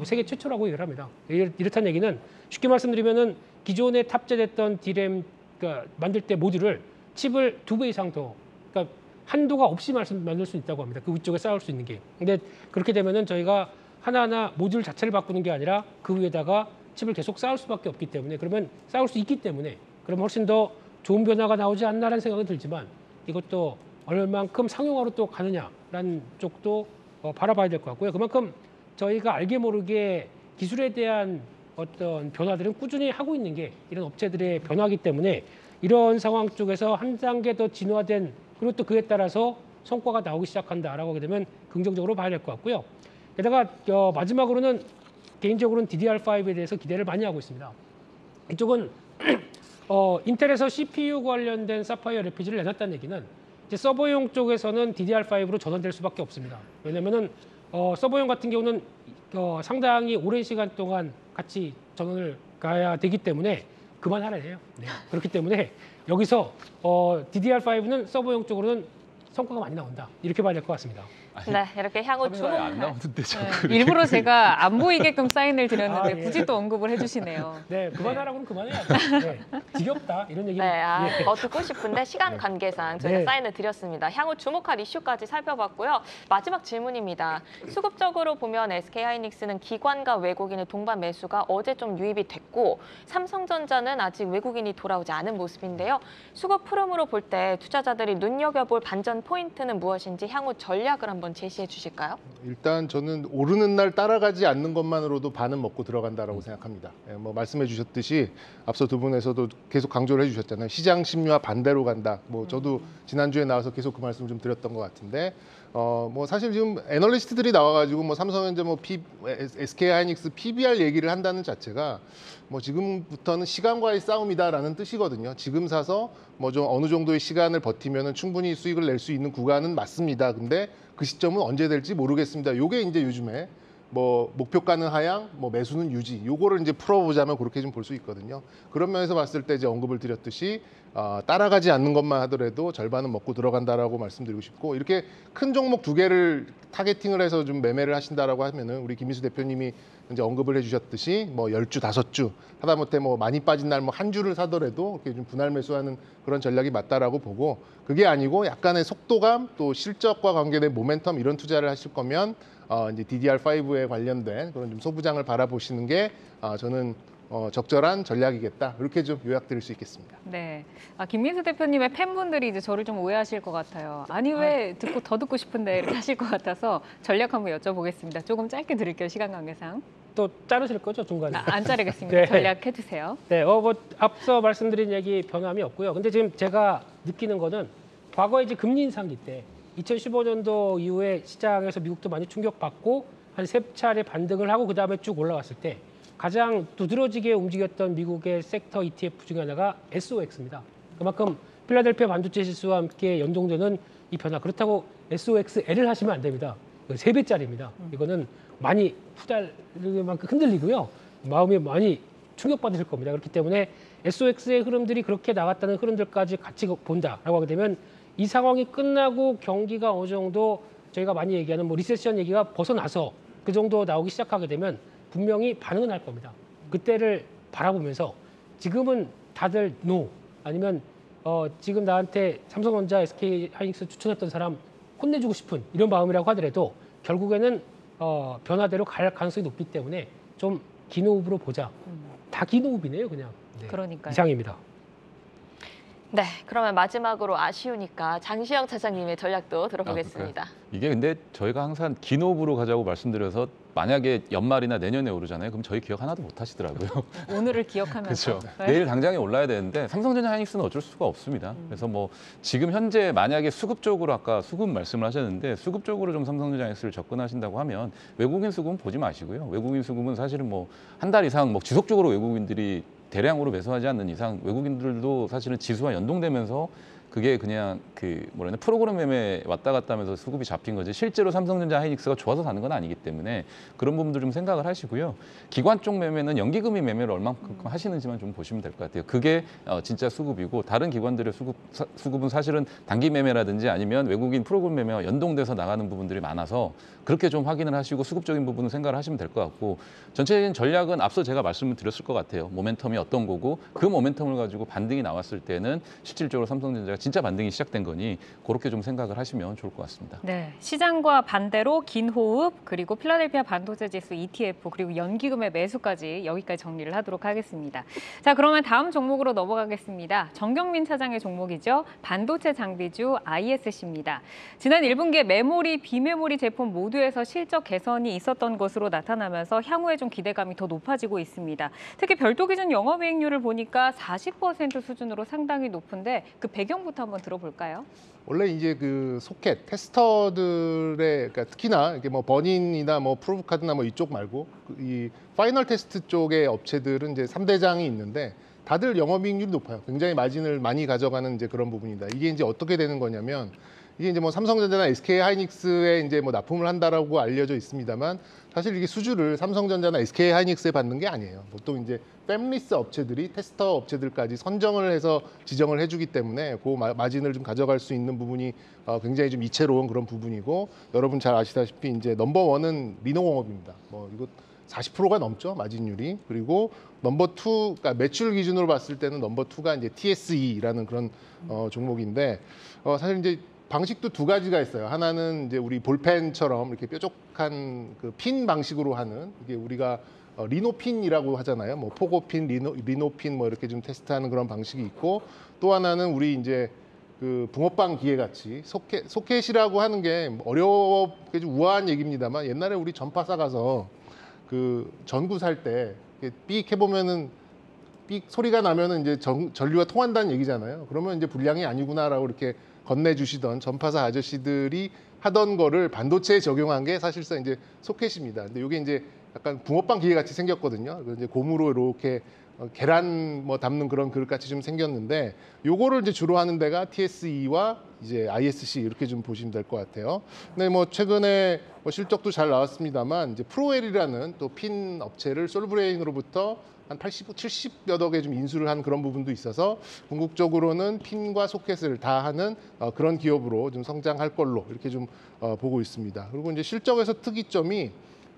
세계 최초라고 얘기를 합니다. 이렇다는 얘기는 쉽게 말씀드리면은 기존에 탑재됐던 디램 그러니까 만들 때 모듈을 칩을 2배 이상 더 그러니까 한도가 없이 만들 수 있다고 합니다. 그 위쪽에 쌓을 수 있는 게. 근데 그렇게 되면은 저희가 하나하나 모듈 자체를 바꾸는 게 아니라 그 위에다가 칩을 계속 쌓을 수밖에 없기 때문에 그러면 쌓을 수 있기 때문에 그러면 훨씬 더 좋은 변화가 나오지 않나라는 생각은 들지만 이것도 얼만큼 상용화로 또 가느냐라는 쪽도 바라봐야 될 것 같고요. 그만큼 저희가 알게 모르게 기술에 대한 어떤 변화들은 꾸준히 하고 있는 게 이런 업체들의 변화이기 때문에 이런 상황 쪽에서 한 단계 더 진화된 그리고 또 그에 따라서 성과가 나오기 시작한다라고 하게 되면 긍정적으로 봐야 될 것 같고요. 게다가 마지막으로는 개인적으로는 DDR5에 대해서 기대를 많이 하고 있습니다. 이쪽은 인텔에서 CPU 관련된 사파이어 래피즈를 내놨다는 얘기는 이제 서버용 쪽에서는 DDR5로 전환될 수밖에 없습니다. 왜냐면은 서버용 같은 경우는 상당히 오랜 시간 동안 같이 전원을 가야 되기 때문에 그만하래요. 네. 그렇기 때문에 여기서 DDR5는 서버용 쪽으로는 성과가 많이 나온다. 이렇게 봐야 될 것 같습니다. 네, 이렇게 향후 카메라에 안 나오는데 자꾸 일부러 제가 안 보이게끔 사인을 드렸는데 아, 예. 굳이 또 언급을 해주시네요. 네, 그만하라고는 그만해야죠. 네. 지겹다 이런 얘기. 네, 더 듣고 싶은데 시간 관계상 저희가 네. 사인을 드렸습니다. 향후 주목할 이슈까지 살펴봤고요. 마지막 질문입니다. 수급적으로 보면 SK하이닉스는 기관과 외국인의 동반 매수가 어제 좀 유입이 됐고 삼성전자는 아직 외국인이 돌아오지 않은 모습인데요. 수급 흐름으로 볼 때 투자자들이 눈여겨볼 반전 포인트는 무엇인지 향후 전략을 한번 제시해 주실까요? 일단 저는 오르는 날 따라가지 않는 것만으로도 반은 먹고 들어간다라고 생각합니다. 예, 뭐 말씀해 주셨듯이 앞서 두 분에서도 계속 강조를 해주셨잖아요. 시장 심리와 반대로 간다. 뭐 저도 지난주에 나와서 계속 그 말씀 좀 드렸던 것 같은데 뭐 사실 지금 애널리스트들이 나와가지고 뭐 삼성전자 뭐 SK하이닉스 PBR 얘기를 한다는 자체가 뭐 지금부터는 시간과의 싸움이다라는 뜻이거든요. 지금 사서 뭐 좀 어느 정도의 시간을 버티면은 충분히 수익을 낼 수 있는 구간은 맞습니다. 근데 그 시점은 언제 될지 모르겠습니다. 요게 이제 요즘에 뭐 목표가는 하향, 뭐 매수는 유지. 요거를 이제 풀어보자면 그렇게 좀 볼 수 있거든요. 그런 면에서 봤을 때 이제 언급을 드렸듯이 따라가지 않는 것만 하더라도 절반은 먹고 들어간다라고 말씀드리고 싶고 이렇게 큰 종목 두 개를 타겟팅을 해서 좀 매매를 하신다라고 하면은 우리 김민수 대표님이 이제 언급을 해주셨듯이 뭐 10주, 5주 하다못해 뭐 많이 빠진 날 뭐 한 주를 사더라도 이렇게 좀 분할 매수하는 그런 전략이 맞다라고 보고 그게 아니고 약간의 속도감 또 실적과 관계된 모멘텀 이런 투자를 하실 거면 이제 DDR5에 관련된 그런 좀 소부장을 바라보시는 게 저는 적절한 전략이겠다 이렇게 좀 요약드릴 수 있겠습니다. 네, 김민수 대표님의 팬분들이 이제 저를 좀 오해하실 것 같아요. 아니 왜 더 듣고 싶은데 이렇게 하실 것 같아서 전략 한번 여쭤보겠습니다. 조금 짧게 드릴게요, 시간 관계상. 또 자르실 거죠 중간에? 안 자르겠습니다. 네. 전략해 주세요. 네, 뭐 앞서 말씀드린 얘기 변함이 없고요. 근데 지금 제가 느끼는 거는 과거에 이제 금리 인상기 때 2015년도 이후에 시장에서 미국도 많이 충격받고 한 3차례 반등을 하고 그 다음에 쭉 올라왔을 때 가장 두드러지게 움직였던 미국의 섹터 ETF 중에 하나가 SOX입니다. 그만큼 필라델피아 반도체 지수와 함께 연동되는 이 변화. 그렇다고 SOXL을 하시면 안 됩니다. 3배짜리입니다. 이거는 많이 후달만큼 흔들리고요. 마음이 많이 충격받으실 겁니다. 그렇기 때문에 SOX의 흐름들이 그렇게 나갔다는 흐름들까지 같이 본다라고 하게 되면 이 상황이 끝나고 경기가 어느 정도 저희가 많이 얘기하는 뭐 리세션 얘기가 벗어나서 그 정도 나오기 시작하게 되면 분명히 반응은 할 겁니다. 그때를 바라보면서 지금은 다들 노 아니면 지금 나한테 삼성전자, SK하이닉스 추천했던 사람 혼내주고 싶은 이런 마음이라고 하더라도 결국에는 변화대로 갈 가능성이 높기 때문에 좀 긴 호흡으로 보자. 다 긴 호흡이네요, 그냥. 네. 그러니까요. 이상입니다. 네, 그러면 마지막으로 아쉬우니까 장시영 차장님의 전략도 들어보겠습니다. 이게 근데 저희가 항상 긴 호흡으로 가자고 말씀드려서 만약에 연말이나 내년에 오르잖아요. 그럼 저희 기억 하나도 못 하시더라고요. 오늘을 기억하면서. 그렇죠. 네. 내일 당장에 올라야 되는데 삼성전자 하이닉스는 어쩔 수가 없습니다. 그래서 뭐 지금 현재 만약에 수급적으로 아까 수급 말씀을 하셨는데 수급적으로 좀 삼성전자 하이닉스를 접근하신다고 하면 외국인 수급은 보지 마시고요. 외국인 수급은 사실은 뭐 한 달 이상 뭐 지속적으로 외국인들이 대량으로 매수하지 않는 이상 외국인들도 사실은 지수와 연동되면서 그게 그냥 그 뭐라나 프로그램 매매 왔다 갔다 하면서 수급이 잡힌 거지 실제로 삼성전자 하이닉스가 좋아서 사는 건 아니기 때문에 그런 부분들 좀 생각을 하시고요. 기관 쪽 매매는 연기금이 매매를 얼마만큼 하시는지만 좀 보시면 될 것 같아요. 그게 진짜 수급이고 다른 기관들의 수급은 사실은 단기 매매라든지 아니면 외국인 프로그램 매매와 연동돼서 나가는 부분들이 많아서 그렇게 좀 확인을 하시고 수급적인 부분은 생각을 하시면 될 것 같고 전체적인 전략은 앞서 제가 말씀을 드렸을 것 같아요. 모멘텀이 어떤 거고 그 모멘텀을 가지고 반등이 나왔을 때는 실질적으로 삼성전자가 진짜 반등이 시작된 거니 그렇게 좀 생각을 하시면 좋을 것 같습니다. 네, 시장과 반대로 긴 호흡 그리고 필라델피아 반도체 지수 ETF 그리고 연기금의 매수까지 여기까지 정리를 하도록 하겠습니다. 자, 그러면 다음 종목으로 넘어가겠습니다. 정경민 차장의 종목이죠. 반도체 장비주 ISC입니다. 지난 1분기에 메모리, 비메모리 제품 모두에서 실적 개선이 있었던 것으로 나타나면서 향후에 좀 기대감이 더 높아지고 있습니다. 특히 별도 기준 영업이익률을 보니까 40% 수준으로 상당히 높은데 그 배경부터 한번 들어볼까요? 원래 이제 그 소켓 테스터들의 그러니까 특히나 이게 뭐 버닌이나 뭐 프로브카드나 뭐 이쪽 말고 이 파이널 테스트 쪽의 업체들은 이제 3대장이 있는데 다들 영업이익률이 높아요. 굉장히 마진을 많이 가져가는 이제 그런 부분이다. 이게 이제 어떻게 되는 거냐면 이게 이제 뭐 삼성전자나 SK하이닉스에 이제 뭐 납품을 한다라고 알려져 있습니다만 사실 이게 수주를 삼성전자나 SK하이닉스에 받는 게 아니에요. 보통 이제 팹리스 업체들이 테스터 업체들까지 선정을 해서 지정을 해주기 때문에 그 마진을 좀 가져갈 수 있는 부분이 굉장히 좀 이채로운 그런 부분이고 여러분 잘 아시다시피 이제 넘버원은 리노공업입니다. 뭐 이거 40%가 넘죠 마진율이. 그리고 넘버 2, 그러니까 매출 기준으로 봤을 때는 넘버 2가 이제 TSE라는 그런 종목인데 사실 이제 방식도 두 가지가 있어요. 하나는 이제 우리 볼펜처럼 이렇게 뾰족한 그 핀 방식으로 하는 이게 우리가 리노핀이라고 하잖아요. 뭐 포고핀, 리노핀 뭐 이렇게 좀 테스트하는 그런 방식이 있고 또 하나는 우리 이제 그 붕어빵 기계 같이 소켓이라고 하는 게 어렵게 좀 우아한 얘기입니다만 옛날에 우리 전파사 가서 그 전구 살 때 삑 해보면은 삑 소리가 나면은 이제 전류가 통한다는 얘기잖아요. 그러면 이제 불량이 아니구나라고 이렇게 건네주시던 전파사 아저씨들이 하던 거를 반도체에 적용한 게 사실상 이제 소켓입니다. 근데 이게 이제 약간 붕어빵 기계 같이 생겼거든요. 이제 고무로 이렇게 계란 뭐 담는 그런 그릇 같이 좀 생겼는데 요거를 이제 주로 하는 데가 TSE와 이제 ISC 이렇게 좀 보시면 될 것 같아요. 근데 뭐 최근에 뭐 실적도 잘 나왔습니다만 이제 프로웰이라는 또 핀 업체를 솔브레인으로부터 한 70여 덕에 좀 인수를 한 그런 부분도 있어서 궁극적으로는 핀과 소켓을 다 하는 그런 기업으로 좀 성장할 걸로 이렇게 좀 보고 있습니다. 그리고 이제 실적에서 특이점이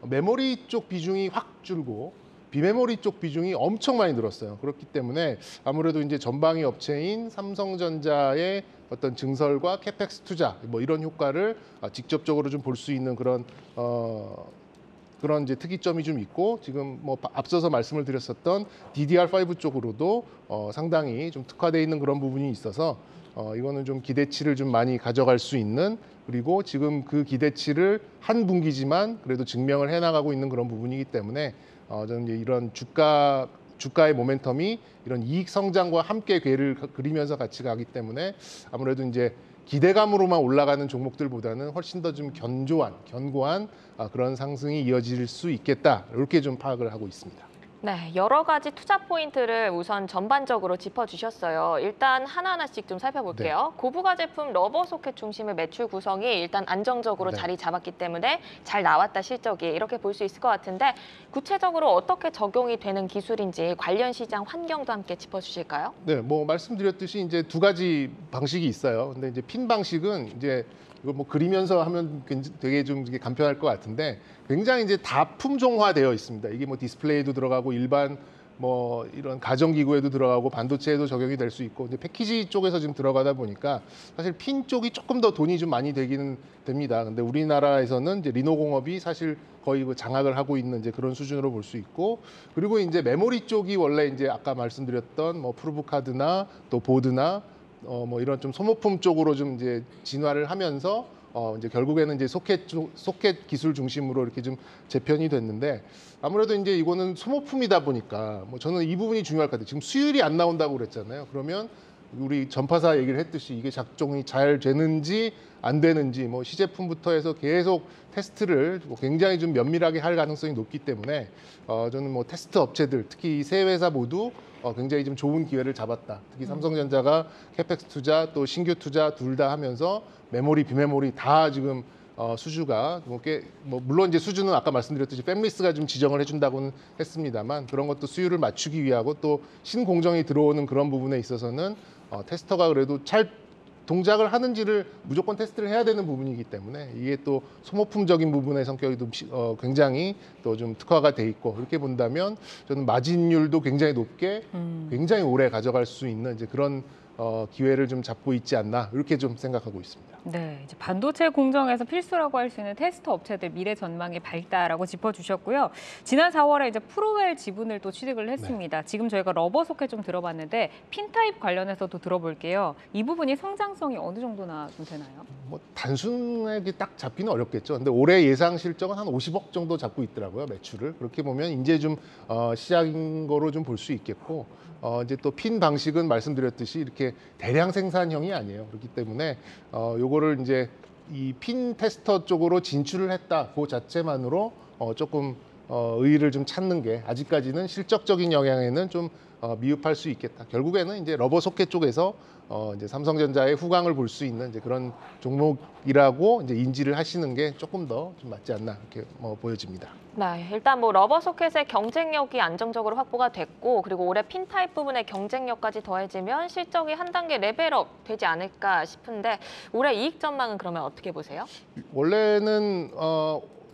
메모리 쪽 비중이 확 줄고 비메모리 쪽 비중이 엄청 많이 늘었어요. 그렇기 때문에 아무래도 이제 전방위 업체인 삼성전자의 어떤 증설과 캐펙스 투자 뭐 이런 효과를 직접적으로 좀 볼 수 있는 그런 그런 이제 특이점이 좀 있고 지금 뭐 앞서서 말씀을 드렸었던 DDR5 쪽으로도 상당히 좀 특화되어 있는 그런 부분이 있어서 이거는 좀 기대치를 좀 많이 가져갈 수 있는 그리고 지금 그 기대치를 한 분기지만 그래도 증명을 해나가고 있는 그런 부분이기 때문에 저는 이제 이런 주가의 모멘텀이 이런 이익 성장과 함께 궤를 그리면서 같이 가기 때문에 아무래도 이제 기대감으로만 올라가는 종목들보다는 훨씬 더 좀 견고한 그런 상승이 이어질 수 있겠다 이렇게 좀 파악을 하고 있습니다. 네, 여러 가지 투자 포인트를 우선 전반적으로 짚어주셨어요. 일단 하나하나씩 좀 살펴볼게요. 고부가 제품 러버 소켓 중심의 매출 구성이 일단 안정적으로 네. 자리 잡았기 때문에 잘 나왔다 실적이 이렇게 볼 수 있을 것 같은데 구체적으로 어떻게 적용이 되는 기술인지 관련 시장 환경도 함께 짚어주실까요? 네, 뭐 말씀드렸듯이 이제 두 가지 방식이 있어요. 근데 이제 핀 방식은 이제 이거 뭐 그리면서 하면 되게 좀 이게 간편할 것 같은데 굉장히 이제 다 품종화되어 있습니다. 이게 뭐 디스플레이도 들어가고 일반 뭐 이런 가전기구에도 들어가고 반도체에도 적용이 될 수 있고 이제 패키지 쪽에서 지금 들어가다 보니까 사실 핀 쪽이 조금 더 돈이 좀 많이 되기는 됩니다. 근데 우리나라에서는 이제 리노공업이 사실 거의 그 장악을 하고 있는 이제 그런 수준으로 볼 수 있고 그리고 이제 메모리 쪽이 원래 이제 아까 말씀드렸던 뭐 프로브 카드나 또 보드나 뭐 이런 좀 소모품 쪽으로 좀 이제 진화를 하면서 이제 결국에는 이제 소켓 기술 중심으로 이렇게 좀 재편이 됐는데 아무래도 이제 이거는 소모품이다 보니까 뭐 저는 이 부분이 중요할 것 같아요. 지금 수율이 안 나온다고 그랬잖아요. 그러면 우리 전파사 얘기를 했듯이 이게 작동이 잘 되는지 안 되는지 뭐 시제품부터 해서 계속 테스트를 굉장히 좀 면밀하게 할 가능성이 높기 때문에 저는 뭐 테스트 업체들 특히 이 세 회사 모두 굉장히 좀 좋은 기회를 잡았다. 특히 삼성전자가 캐펙스 투자 또 신규 투자 둘 다 하면서 메모리 비메모리 다 지금 수주가 뭐 물론 이제 수주는 아까 말씀드렸듯이 팹리스가 좀 지정을 해준다고는 했습니다만 그런 것도 수율을 맞추기 위하고 또 신공정이 들어오는 그런 부분에 있어서는 테스터가 그래도 잘 동작을 하는지를 무조건 테스트를 해야 되는 부분이기 때문에 이게 또 소모품적인 부분의 성격이 좀 굉장히 또 좀 특화가 돼 있고 이렇게 본다면 저는 마진율도 굉장히 높게 굉장히 오래 가져갈 수 있는 이제 그런 기회를 좀 잡고 있지 않나 이렇게 좀 생각하고 있습니다. 네, 이제 반도체 공정에서 필수라고 할 수 있는 테스트 업체들 미래 전망이 밝다라고 짚어주셨고요. 지난 4월에 이제 프로웰 지분을 또 취득을 했습니다. 지금 저희가 러버 소켓 좀 들어봤는데 핀 타입 관련해서도 들어볼게요. 이 부분이 성장성이 어느 정도나 좀 되나요? 뭐 단순하게 딱 잡기는 어렵겠죠. 근데 올해 예상 실적은 한 50억 정도 잡고 있더라고요, 매출을. 그렇게 보면 이제 좀 시작인 거로 좀 볼 수 있겠고. 이제 또 핀 방식은 말씀드렸듯이 이렇게 대량 생산형이 아니에요. 그렇기 때문에 요거를 이제 이 핀 테스터 쪽으로 진출을 했다. 그 자체만으로 조금 의의를 좀 찾는 게 아직까지는 실적적인 영향에는 좀 미흡할 수 있겠다. 결국에는 이제 러버 소켓 쪽에서 이제 삼성전자의 후광을 볼 수 있는 이제 그런 종목이라고 이제 인지를 하시는 게 조금 더 좀 맞지 않나 이렇게 보여집니다. 네, 일단 뭐 러버 소켓의 경쟁력이 안정적으로 확보가 됐고 그리고 올해 핀 타입 부분의 경쟁력까지 더해지면 실적이 한 단계 레벨업 되지 않을까 싶은데 올해 이익 전망은 그러면 어떻게 보세요? 원래는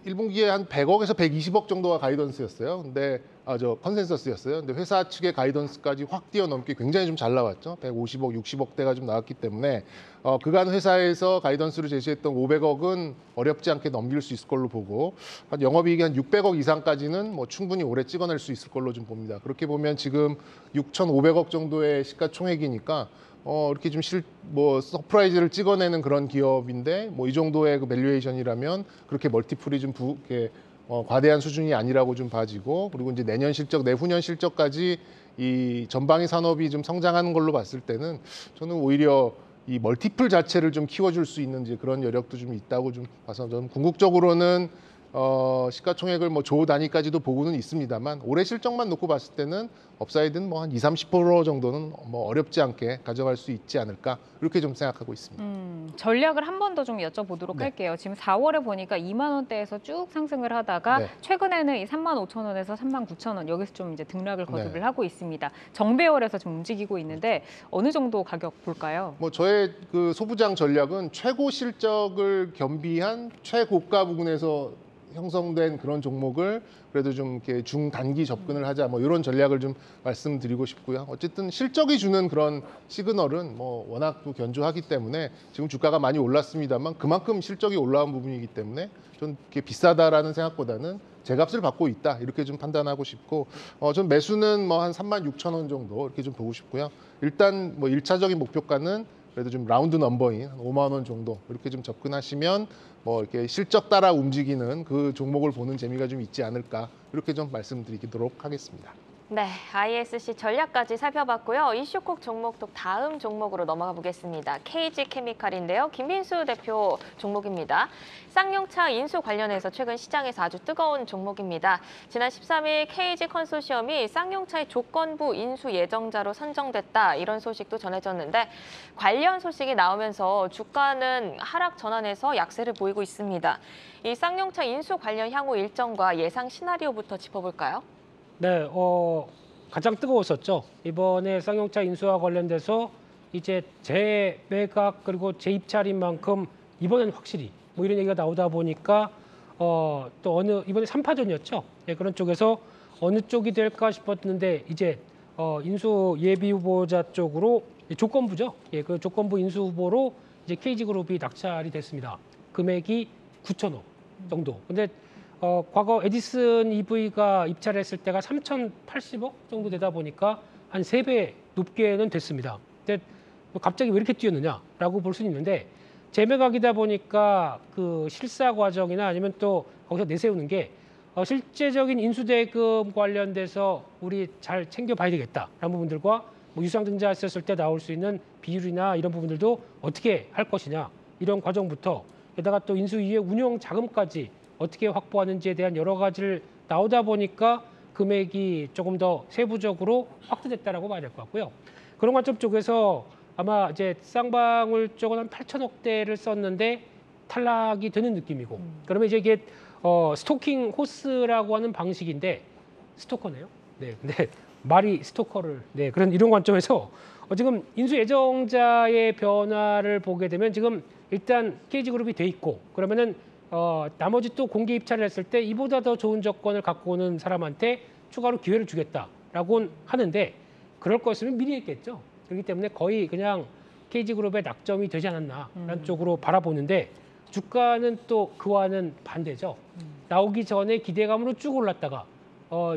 1분기에 한 100억에서 120억 정도가 가이던스였어요. 근데 컨센서스였어요. 근데 회사 측의 가이던스까지 확 뛰어넘기 굉장히 좀 잘 나왔죠. 150억, 60억대가 좀 나왔기 때문에 그간 회사에서 가이던스를 제시했던 500억은 어렵지 않게 넘길 수 있을 걸로 보고 한 영업이익이 한 600억 이상까지는 뭐 충분히 올해 찍어낼 수 있을 걸로 좀 봅니다. 그렇게 보면 지금 6,500억 정도의 시가총액이니까 이렇게 좀 뭐 서프라이즈를 찍어내는 그런 기업인데 뭐 이 정도의 그 밸류에이션이라면 그렇게 멀티플이 좀 이렇게 과대한 수준이 아니라고 좀 봐지고, 그리고 이제 내년 실적, 내후년 실적까지 이 전방위 산업이 좀 성장하는 걸로 봤을 때는 저는 오히려 이 멀티플 자체를 좀 키워줄 수 있는 이제 그런 여력도 좀 있다고 좀 봐서, 저는 궁극적으로는 시가총액을 뭐 조 단위까지도 보고는 있습니다만 올해 실적만 놓고 봤을 때는 업사이드는 뭐 한 20-30% 정도는 뭐 어렵지 않게 가져갈 수 있지 않을까, 이렇게 좀 생각하고 있습니다. 전략을 한 번 더 좀 여쭤보도록 네. 할게요. 지금 4월에 보니까 2만 원대에서 쭉 상승을 하다가 네. 최근에는 이 35,000원에서 39,000원 여기서 좀 이제 등락을 거듭을 네. 하고 있습니다. 정배열에서 좀 움직이고 있는데 어느 정도 가격 볼까요? 뭐 저의 그 소부장 전략은 최고 실적을 겸비한 최고가 부근에서 형성된 그런 종목을 그래도 좀 이렇게 중단기 접근을 하자, 뭐 이런 전략을 좀 말씀드리고 싶고요. 어쨌든 실적이 주는 그런 시그널은 뭐 워낙 또 견조하기 때문에 지금 주가가 많이 올랐습니다만 그만큼 실적이 올라온 부분이기 때문에 좀 이렇게 비싸다라는 생각보다는 제값을 받고 있다, 이렇게 좀 판단하고 싶고, 좀 매수는 뭐 한 36,000원 정도 이렇게 좀 보고 싶고요. 일단 뭐 1차적인 목표가는 그래도 좀 라운드 넘버인 한 5만 원 정도 이렇게 좀 접근하시면 뭐 이렇게 실적 따라 움직이는 그 종목을 보는 재미가 좀 있지 않을까, 이렇게 좀 말씀드리도록 하겠습니다. 네, ISC 전략까지 살펴봤고요. 이슈콕 종목도 다음 종목으로 넘어가 보겠습니다. KG케미칼인데요. 김민수 대표 종목입니다. 쌍용차 인수 관련해서 최근 시장에서 아주 뜨거운 종목입니다. 지난 13일 KG 컨소시엄이 쌍용차의 조건부 인수 예정자로 선정됐다, 이런 소식도 전해졌는데 관련 소식이 나오면서 주가는 하락 전환해서 약세를 보이고 있습니다. 이 쌍용차 인수 관련 향후 일정과 예상 시나리오부터 짚어볼까요? 네, 가장 뜨거웠었죠. 이번에 쌍용차 인수와 관련돼서 이제 재매각 그리고 재입찰인 만큼 이번엔 확실히 뭐 이런 얘기가 나오다 보니까 또 이번에 3파전이었죠. 예, 그런 쪽에서 어느 쪽이 될까 싶었는데 이제 인수 예비 후보자 쪽으로 조건부죠. 예, 그 조건부 인수 후보로 이제 KG그룹이 낙찰이 됐습니다. 금액이 9천억 정도. 근데 과거 에디슨 EV가 입찰했을 때가 3,080억 정도 되다 보니까 한 3배 높게는 됐습니다. 근데 갑자기 왜 이렇게 뛰었느냐라고 볼 수는 있는데 재매각이다 보니까 그 실사 과정이나 아니면 또 거기서 내세우는 게 실제적인 인수대금 관련돼서 우리 잘 챙겨봐야 되겠다라는 부분들과 뭐 유상증자 했었을 때 나올 수 있는 비율이나 이런 부분들도 어떻게 할 것이냐, 이런 과정부터 게다가 또 인수 이후에 운영 자금까지 어떻게 확보하는지에 대한 여러 가지를 나오다 보니까 금액이 조금 더 세부적으로 확대됐다라고 봐야 될 것 같고요. 그런 관점 쪽에서 아마 이제 쌍방울 쪽은 한 8천억대를 썼는데 탈락이 되는 느낌이고, 그러면 이제 이게 스토킹 호스라고 하는 방식인데 스토커네요. 네, 근데 말이 스토커를 그런 이런 관점에서 지금 인수 예정자의 변화를 보게 되면 지금 일단 KG그룹이 돼 있고, 그러면은 나머지 또 공개 입찰을 했을 때 이보다 더 좋은 조건을 갖고 오는 사람한테 추가로 기회를 주겠다라고 하는데 그럴 거였으면 미리 했겠죠. 그렇기 때문에 거의 그냥 KG그룹의 낙점이 되지 않았나라는 쪽으로 바라보는데 주가는 또 그와는 반대죠. 나오기 전에 기대감으로 쭉 올랐다가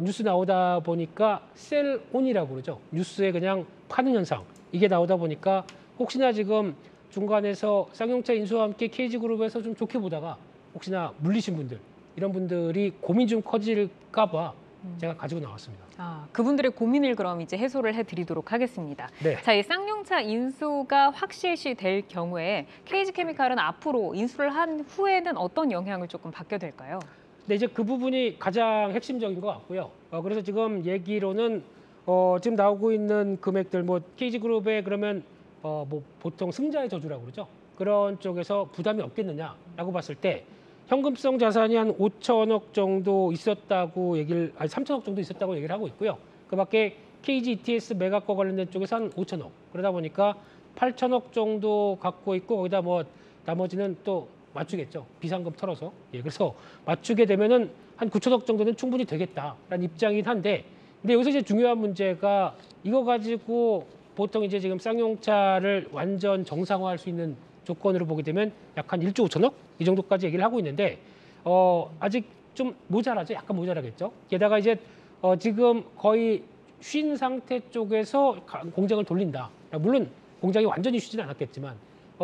뉴스 나오다 보니까 셀온이라고 그러죠. 뉴스에 그냥 파는 현상. 이게 나오다 보니까 혹시나 지금 중간에서 쌍용차 인수와 함께 KG그룹에서 좀 좋게 보다가 혹시나 물리신 분들, 이런 분들이 고민 좀 커질까 봐 제가 가지고 나왔습니다. 그분들의 고민을 그럼 이제 해소를 해드리도록 하겠습니다. 네. 자, 이 쌍용차 인수가 확실시 될 경우에 KG케미칼은 앞으로 인수를 한 후에는 어떤 영향을 조금 받게 될까요? 네, 이제 그 부분이 가장 핵심적인 것 같고요. 그래서 지금 얘기로는 지금 나오고 있는 금액들, 뭐 KG그룹에 그러면 뭐 보통 승자의 저주라고 그러죠. 그런 쪽에서 부담이 없겠느냐라고 봤을 때 현금성 자산이 한 5천억 정도 있었다고 3천억 정도 있었다고 얘기를 하고 있고요. 그밖에 KG ETS 매각과 관련된 쪽에서 한 5천억. 그러다 보니까 8천억 정도 갖고 있고 거기다 뭐 나머지는 또 맞추겠죠. 비상금 털어서. 예, 그래서 맞추게 되면은 한 9천억 정도는 충분히 되겠다라는 입장이긴 한데, 근데 여기서 이제 중요한 문제가 이거 가지고 보통 이제 지금 쌍용차를 완전 정상화할 수 있는 조건으로 보게 되면 약 한 1조 5천억 이 정도까지 얘기를 하고 있는데 아직 좀 모자라죠. 약간 모자라겠죠. 게다가 이제 지금 거의 쉰 상태 쪽에서 공장을 돌린다. 물론 공장이 완전히 쉬지는 않았겠지만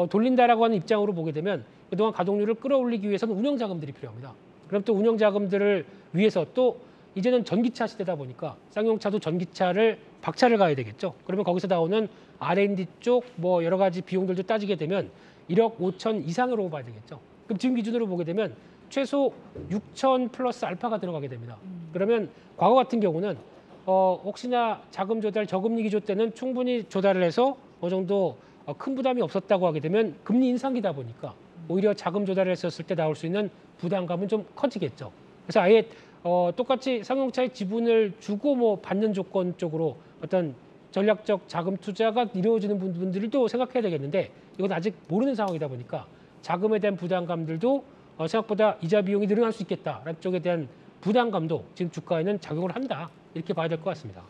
돌린다라고 하는 입장으로 보게 되면 그동안 가동률을 끌어올리기 위해서는 운영 자금들이 필요합니다. 그럼 또 운영 자금들을 위해서 또 이제는 전기차 시대다 보니까 쌍용차도 전기차를 박차를 가야 되겠죠. 그러면 거기서 나오는 R&D 쪽 뭐 여러 가지 비용들도 따지게 되면 1억 5천 이상으로 봐야 되겠죠. 그럼 지금 기준으로 보게 되면 최소 6천 플러스 알파가 들어가게 됩니다. 그러면 과거 같은 경우는 혹시나 자금 조달, 저금리 기조 때는 충분히 조달을 해서 어느 정도 큰 부담이 없었다고 하게 되면 금리 인상기다 보니까 오히려 자금 조달을 했었을 때 나올 수 있는 부담감은 좀 커지겠죠. 그래서 아예 똑같이 쌍용차의 지분을 주고 뭐 받는 조건 쪽으로 어떤 전략적 자금 투자가 이루어지는 분들도 생각해야 되겠는데 이건 아직 모르는 상황이다 보니까 자금에 대한 부담감들도 생각보다 이자 비용이 늘어날 수 있겠다라는 쪽에 대한 부담감도 지금 주가에는 작용을 한다. 이렇게 봐야 될 것 같습니다.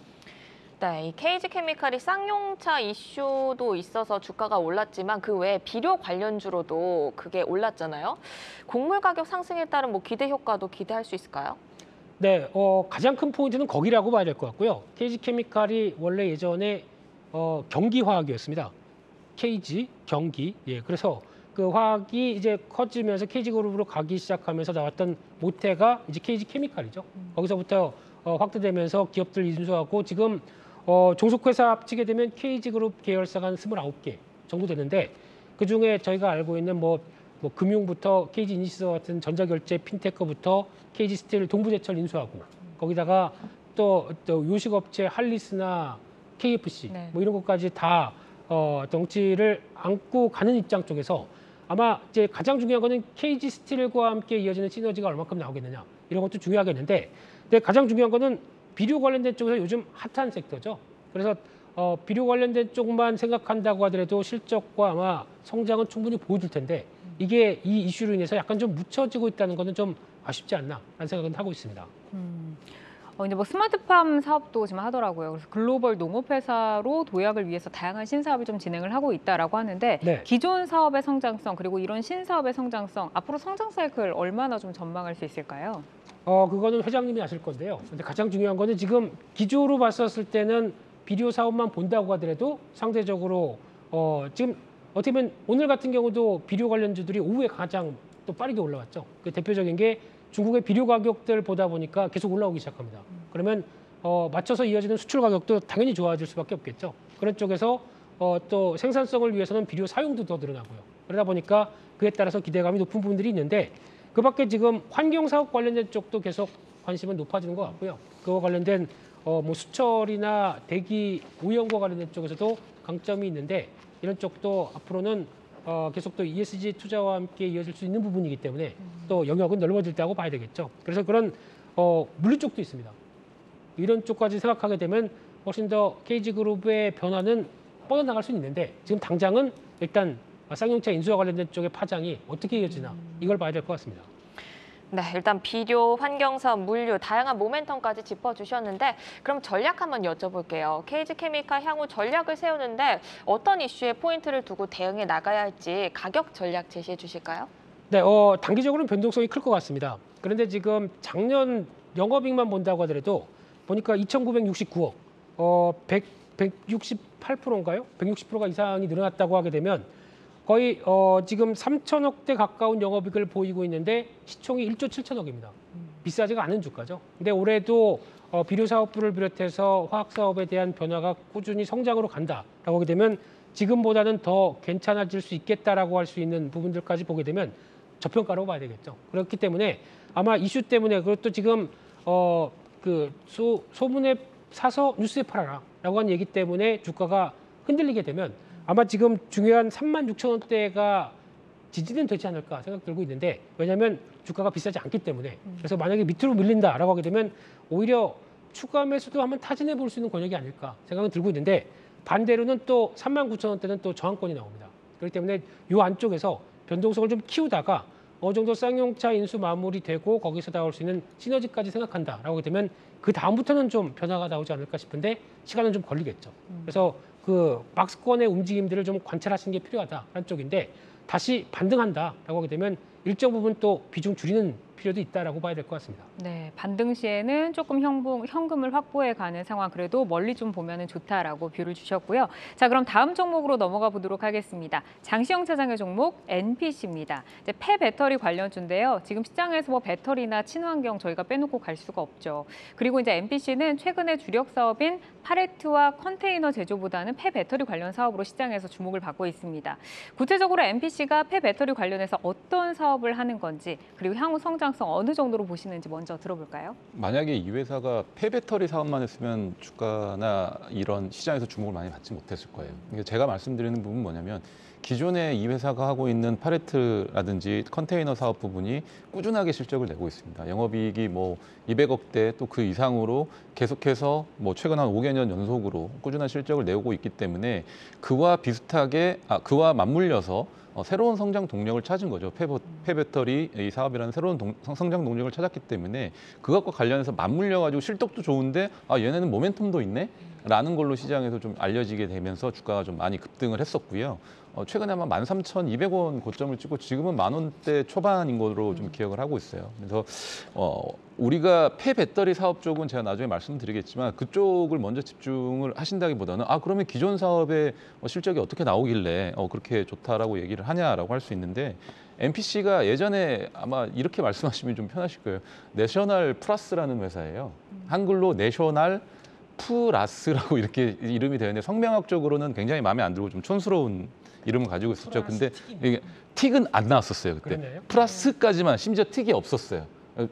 네, 이 KG케미칼이 쌍용차 이슈도 있어서 주가가 올랐지만 그 외에 비료 관련주로도 그게 올랐잖아요. 곡물 가격 상승에 따른 뭐 기대 효과도 기대할 수 있을까요? 네, 가장 큰 포인트는 거기라고 봐야 될 것 같고요. KG케미칼이 원래 예전에 경기화학이었습니다. KG, 경기. 예, 그래서 그 화학이 이제 커지면서 KG그룹으로 가기 시작하면서 나왔던 모태가 이제 KG케미칼이죠. 거기서부터 확대되면서 기업들 인수하고 지금 종속회사 합치게 되면 KG그룹 계열사가 한 29개 정도 되는데 그중에 저희가 알고 있는 뭐 금융부터 KG이니시스 같은 전자결제 핀테크부터 KG스틸 동부제철 인수하고 거기다가 또 요식업체 할리스나 KFC 네. 뭐 이런 것까지 다 덩치를 안고 가는 입장 쪽에서 아마 이제 가장 중요한 거는 KG스틸과 함께 이어지는 시너지가 얼마큼 나오겠느냐 이런 것도 중요하겠는데 근데 가장 중요한 거는 비료 관련된 쪽에서 요즘 핫한 섹터죠. 그래서 비료 관련된 쪽만 생각한다고 하더라도 실적과 아마 성장은 충분히 보여줄 텐데 이게 이 이슈로 인해서 약간 좀 묻혀지고 있다는 것은 좀 아쉽지 않나라는 생각은 하고 있습니다. 이제 뭐 스마트팜 사업도 지금 하더라고요. 그래서 글로벌 농업회사로 도약을 위해서 다양한 신사업을 좀 진행을 하고 있다라고 하는데 네. 기존 사업의 성장성 그리고 이런 신사업의 성장성 앞으로 성장 사이클 얼마나 좀 전망할 수 있을까요? 그거는 회장님이 아실 건데요. 근데 가장 중요한 거는 지금 기조로 봤었을 때는 비료 사업만 본다고 하더라도 상대적으로 지금 어떻게 보면 오늘 같은 경우도 비료 관련주들이 오후에 가장 또 빠르게 올라왔죠. 그 대표적인 게 중국의 비료 가격들 보다 보니까 계속 올라오기 시작합니다. 그러면 맞춰서 이어지는 수출 가격도 당연히 좋아질 수밖에 없겠죠. 그런 쪽에서 또 생산성을 위해서는 비료 사용도 더 늘어나고요. 그러다 보니까 그에 따라서 기대감이 높은 부분들이 있는데 그 밖에 지금 환경사업 관련된 쪽도 계속 관심은 높아지는 것 같고요. 그와 관련된 뭐 수철이나 대기 오염과 관련된 쪽에서도 강점이 있는데 이런 쪽도 앞으로는 계속 또 ESG 투자와 함께 이어질 수 있는 부분이기 때문에 또 영역은 넓어질다고 봐야 되겠죠. 그래서 그런 물류 쪽도 있습니다. 이런 쪽까지 생각하게 되면 훨씬 더 KG그룹의 변화는 뻗어나갈 수 있는데 지금 당장은 일단 쌍용차 인수와 관련된 쪽의 파장이 어떻게 이어지나 이걸 봐야 될 것 같습니다. 네, 일단 비료, 환경사업, 물류, 다양한 모멘텀까지 짚어주셨는데 그럼 전략 한번 여쭤볼게요. KG케미칼 향후 전략을 세우는데 어떤 이슈에 포인트를 두고 대응해 나가야 할지 가격 전략 제시해 주실까요? 네, 단기적으로는 변동성이 클 것 같습니다. 그런데 지금 작년 영업이익만 본다고 하더라도 보니까 2,969억, 168%인가요? 160%가 이상이 늘어났다고 하게 되면 거의 지금 3천억대 가까운 영업이익을 보이고 있는데 시총이 1조 7천억입니다. 비싸지가 않은 주가죠. 근데 올해도 비료 사업부를 비롯해서 화학 사업에 대한 변화가 꾸준히 성장으로 간다라고 하게 되면 지금보다는 더 괜찮아질 수 있겠다라고 할 수 있는 부분들까지 보게 되면 저평가라고 봐야 되겠죠. 그렇기 때문에 아마 이슈 때문에 그것도 지금 그 소문에 사서 뉴스에 팔아라라고 한 얘기 때문에 주가가 흔들리게 되면 아마 지금 중요한 36,000원대가 지지는 되지 않을까 생각 들고 있는데 왜냐하면 주가가 비싸지 않기 때문에 그래서 만약에 밑으로 밀린다라고 하게 되면 오히려 추가 매수도 한번 타진해 볼 수 있는 권역이 아닐까 생각은 들고 있는데 반대로는 또 39,000원대는 또 저항권이 나옵니다. 그렇기 때문에 이 안쪽에서 변동성을 좀 키우다가 어느 정도 쌍용차 인수 마무리되고 거기서 나올 수 있는 시너지까지 생각한다라고 하게 되면 그 다음부터는 좀 변화가 나오지 않을까 싶은데 시간은 좀 걸리겠죠. 그래서 그 박스권의 움직임들을 좀 관찰하시는 게 필요하다라는 쪽인데 다시 반등한다라고 하게 되면 일정 부분 또 비중 줄이는 필요도 있다라고 봐야 될 것 같습니다. 네, 반등 시에는 조금 현금을 확보해 가는 상황, 그래도 멀리 좀 보면은 좋다라고 뷰를 주셨고요. 자, 그럼 다음 종목으로 넘어가 보도록 하겠습니다. 장시영 차장의 종목 NPC입니다. 이제 폐배터리 관련주인데요. 지금 시장에서 뭐 배터리나 친환경 저희가 빼놓고 갈 수가 없죠. 그리고 이제 NPC는 최근에 주력 사업인 팔레트와 컨테이너 제조보다는 폐배터리 관련 사업으로 시장에서 주목을 받고 있습니다. 구체적으로 NPC가 폐배터리 관련해서 어떤 사업을 하는 건지, 그리고 향후 성장성 어느 정도로 보시는지 먼저 들어볼까요? 만약에 이 회사가 폐배터리 사업만 했으면 주가나 이런 시장에서 주목을 많이 받지 못했을 거예요. 그러니까 제가 말씀드리는 부분은 뭐냐면 기존에 이 회사가 하고 있는 팔레트라든지 컨테이너 사업 부분이 꾸준하게 실적을 내고 있습니다. 영업이익이 뭐 200억대 또 그 이상으로 계속해서 뭐 최근 한 5개년 연속으로 꾸준한 실적을 내고 있기 때문에 그와 비슷하게 그와 맞물려서 새로운 성장 동력을 찾은 거죠. 폐배터리 이 사업이라는 새로운 성장 동력을 찾았기 때문에 그것과 관련해서 맞물려가지고 실적도 좋은데 얘네는 모멘텀도 있네? 라는 걸로 시장에서 좀 알려지게 되면서 주가가 좀 많이 급등을 했었고요. 최근에 아마 13,200원 고점을 찍고 지금은 10,000원대 초반인 것으로 좀 기억을 하고 있어요. 그래서 우리가 폐배터리 사업 쪽은 제가 나중에 말씀드리겠지만 그쪽을 먼저 집중을 하신다기보다는 그러면 기존 사업의 실적이 어떻게 나오길래 그렇게 좋다라고 얘기를 하냐라고 할 수 있는데 NPC가 예전에 아마 이렇게 말씀하시면 좀 편하실 거예요. 내셔널 플러스라는 회사예요. 한글로 내셔널 플러스라고 이렇게 이름이 되는데 성명학적으로는 굉장히 마음에 안 들고 좀 촌스러운 이름을 가지고 있었죠. 근데 이게 틱은 안 나왔었어요 그때. 그러네요. 플러스까지만, 심지어 틱이 없었어요.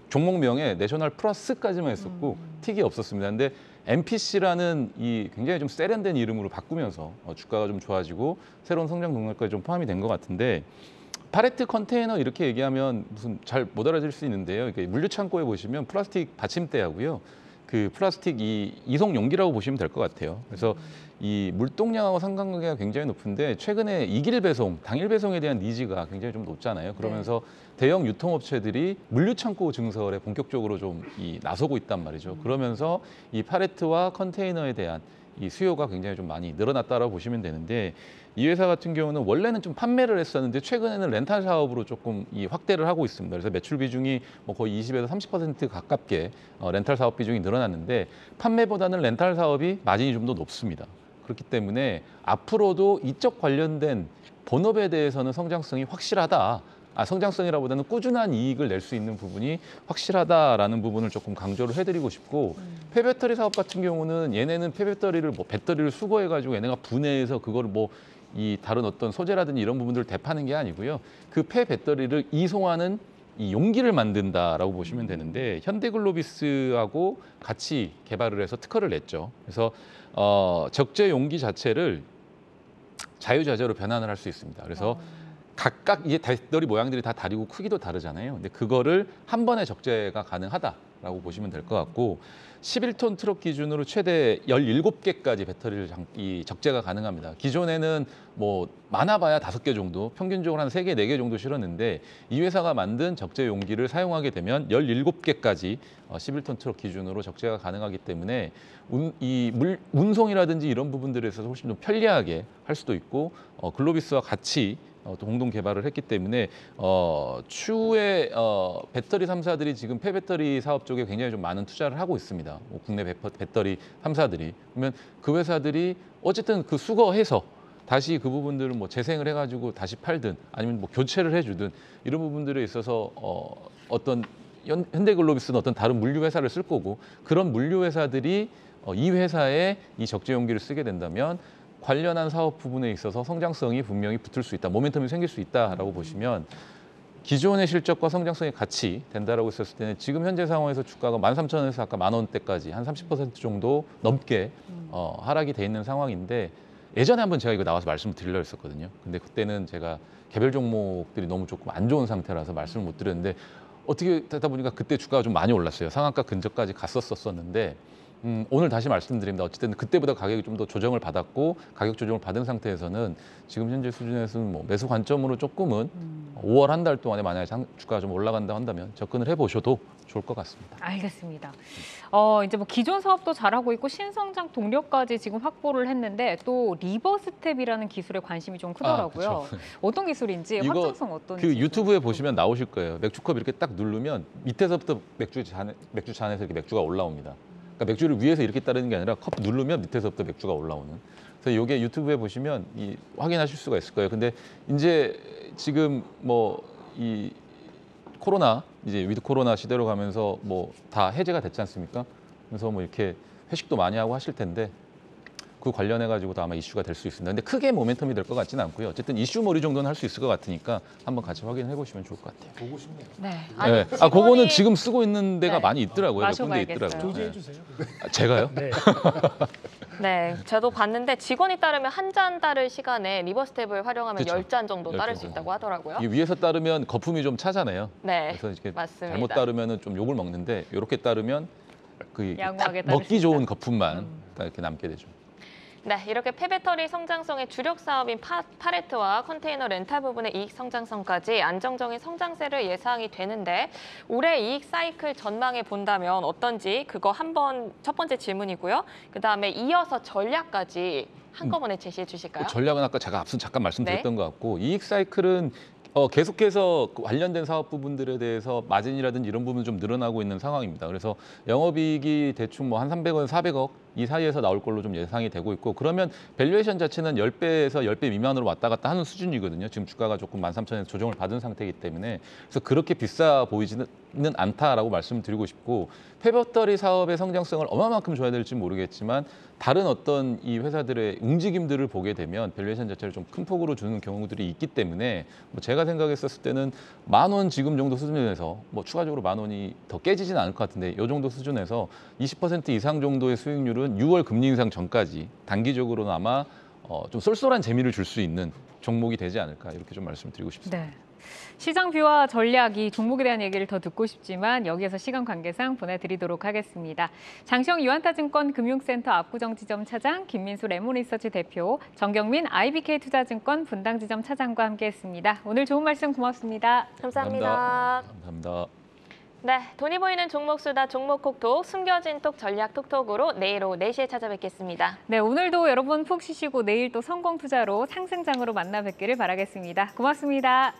종목명에 내셔널 플러스까지만 했었고 틱이 없었습니다. 근데 NPC라는 이 굉장히 좀 세련된 이름으로 바꾸면서 주가가 좀 좋아지고 새로운 성장 동력까지 좀 포함이 된 것 같은데, 팔레트 컨테이너 이렇게 얘기하면 무슨 잘 못 알아들 수 있는데요. 이렇게 물류 창고에 보시면 플라스틱 받침대하고요. 그 플라스틱 이 이송 용기라고 보시면 될 것 같아요. 그래서 이 물동량하고 상관관계가 굉장히 높은데 최근에 이길 배송, 당일 배송에 대한 니즈가 굉장히 좀 높잖아요. 그러면서 대형 유통업체들이 물류 창고 증설에 본격적으로 좀 나서고 있단 말이죠. 그러면서 이 팔레트와 컨테이너에 대한 이 수요가 굉장히 좀 많이 늘어났다라고 보시면 되는데, 이 회사 같은 경우는 원래는 좀 판매를 했었는데 최근에는 렌탈 사업으로 조금 확대를 하고 있습니다. 그래서 매출 비중이 뭐 거의 20에서 30% 가깝게 렌탈 사업 비중이 늘어났는데, 판매보다는 렌탈 사업이 마진이 좀 더 높습니다. 그렇기 때문에 앞으로도 이쪽 관련된 본업에 대해서는 성장성이 확실하다. 성장성이라보다는 꾸준한 이익을 낼 수 있는 부분이 확실하다라는 부분을 조금 강조를 해드리고 싶고, 폐배터리 사업 같은 경우는 얘네는 폐배터리를 배터리를 수거해가지고 얘네가 분해해서 그걸 이 다른 어떤 소재라든지 이런 부분들을 대파는 게 아니고요. 그 폐배터리를 이송하는 이 용기를 만든다라고 보시면 되는데, 현대글로비스하고 같이 개발을 해서 특허를 냈죠. 그래서 적재 용기 자체를 자유자재로 변환을 할 수 있습니다. 그래서 각각 이게 배터리 모양들이 다 다르고 크기도 다르잖아요. 근데 그거를 한 번에 적재가 가능하다라고 보시면 될 것 같고, 11톤 트럭 기준으로 최대 17개까지 배터리를 적재가 가능합니다. 기존에는 뭐 많아봐야 5개 정도, 평균적으로 한 3개, 4개 정도 실었는데, 이 회사가 만든 적재 용기를 사용하게 되면 17개까지 11톤 트럭 기준으로 적재가 가능하기 때문에 운송이라든지 이런 부분들에 있어서 훨씬 좀 편리하게 할 수도 있고, 글로비스와 같이 또 공동 개발을 했기 때문에 추후에 배터리 3사들이 지금 폐배터리 사업 쪽에 굉장히 좀 많은 투자를 하고 있습니다. 국내 배터리 3사들이. 그러면 그 회사들이 어쨌든 그 수거해서 다시 그 부분들을 뭐 재생을 해가지고 다시 팔든 아니면 뭐 교체를 해주든 이런 부분들에 있어서 어떤 현대글로비스는 어떤 다른 물류 회사를 쓸 거고, 그런 물류 회사들이 이 회사에 이 적재 용기를 쓰게 된다면 관련한 사업 부분에 있어서 성장성이 분명히 붙을 수 있다, 모멘텀이 생길 수 있다라고 보시면, 기존의 실적과 성장성이 같이 된다라고 했었을 때는 지금 현재 상황에서 주가가 13,000원에서 아까 10,000원대까지 한 30% 정도 넘게 하락이 돼 있는 상황인데, 예전에 한번 제가 이거 나와서 말씀을 드리려고 했었거든요. 근데 그때는 제가 개별 종목들이 너무 조금 안 좋은 상태라서 말씀을 못 드렸는데, 어떻게 되다 보니까 그때 주가가 좀 많이 올랐어요. 상한가 근처까지 갔었었는데, 오늘 다시 말씀드립니다. 어쨌든 그때보다 가격이 좀 더 조정을 받았고 가격 조정을 받은 상태에서는 지금 현재 수준에서는 뭐 매수 관점으로 조금은 5월 한 달 동안에 만약에 주가가 좀 올라간다 한다면 접근을 해보셔도 좋을 것 같습니다. 알겠습니다. 이제 뭐 기존 사업도 잘하고 있고 신성장 동력까지 지금 확보를 했는데 또 리버 스텝이라는 기술에 관심이 좀 크더라고요. 그렇죠. 어떤 기술인지 이거 확장성 어떤지. 그 유튜브에 보시면 나오실 거예요. 맥주컵 이렇게 딱 누르면 밑에서부터 맥주 잔에서 이렇게 맥주가 올라옵니다. 그러니까 맥주를 위에서 이렇게 따르는 게 아니라 컵 누르면 밑에서부터 맥주가 올라오는. 그래서 이게 유튜브에 보시면 확인하실 수가 있을 거예요. 근데 이제 지금 뭐 이 코로나 이제 위드 코로나 시대로 가면서 뭐 다 해제가 됐지 않습니까? 그래서 뭐 이렇게 회식도 많이 하고 하실 텐데 그 관련해 가지고도 아마 이슈가 될 수 있습니다. 근데 크게 모멘텀이 될 것 같지는 않고요. 어쨌든 이슈몰이 정도는 할 수 있을 것 같으니까 한번 같이 확인해 보시면 좋을 것 같아요. 보고 싶네요. 네. 네. 그거는 지금 쓰고 있는 데가 네. 많이 있더라고요. 몇 군데 마셔봐야겠어요. 있더라고요. 조제해 네. 주세요. 제가요? 네. 네, 저도 봤는데 직원이 따르면 한 잔 따를 시간에 리버스텝을 활용하면 그쵸. 10잔 정도 따를 수 10잔. 있다고 하더라고요. 이 위에서 따르면 거품이 좀 차잖아요. 네, 그래서 이렇게 맞습니다. 잘못 따르면 좀 욕을 먹는데 이렇게 따르면 그 양호하게 딱 따를 수 먹기 있다. 좋은 거품만 딱 이렇게 남게 되죠. 네, 이렇게 폐배터리 성장성의 주력 사업인 팔레트와 컨테이너 렌탈 부분의 이익 성장성까지 안정적인 성장세를 예상이 되는데 올해 이익 사이클 전망해 본다면 어떤지 그거 한번 첫 번째 질문이고요. 그다음에 이어서 전략까지 한꺼번에 제시해 주실까요? 전략은 아까 제가 앞서 잠깐 말씀드렸던 네. 것 같고 이익 사이클은 계속해서 관련된 사업 부분들에 대해서 마진이라든지 이런 부분 좀 늘어나고 있는 상황입니다. 그래서 영업이익이 대충 뭐 한 300원, 400억 이 사이에서 나올 걸로 좀 예상이 되고 있고 그러면 밸류에이션 자체는 10배에서 10배 미만으로 왔다 갔다 하는 수준이거든요. 지금 주가가 조금 13,000원에서 조정을 받은 상태이기 때문에 그래서 그렇게 비싸 보이지는 않다라고 말씀을 드리고 싶고 폐배터리 사업의 성장성을 얼마만큼 줘야 될지 모르겠지만 다른 어떤 이 회사들의 움직임들을 보게 되면 밸류에이션 자체를 좀 큰 폭으로 주는 경우들이 있기 때문에 뭐 제가 생각했었을 때는 10,000원 지금 정도 수준에서 뭐 추가적으로 10,000원이 더 깨지진 않을 것 같은데 이 정도 수준에서 20% 이상 정도의 수익률은 6월 금리 인상 전까지 단기적으로나마 좀 쏠쏠한 재미를 줄 수 있는 종목이 되지 않을까 이렇게 좀 말씀드리고 싶습니다. 네. 시장 뷰와 전략, 이 종목에 대한 얘기를 더 듣고 싶지만 여기에서 시간 관계상 보내드리도록 하겠습니다. 장시영 유한타증권 금융센터 압구정지점 차장, 김민수 레몬리서치 대표, 정경민 IBK투자증권 분당지점 차장과 함께했습니다. 오늘 좋은 말씀 고맙습니다. 감사합니다. 감사합니다. 네, 돈이 보이는 종목 수다 종목 콕톡 숨겨진 톡 전략 톡톡으로 내일 오후 4시에 찾아뵙겠습니다. 네, 오늘도 여러분 푹 쉬시고 내일 또 성공 투자로 상승장으로 만나 뵙기를 바라겠습니다. 고맙습니다.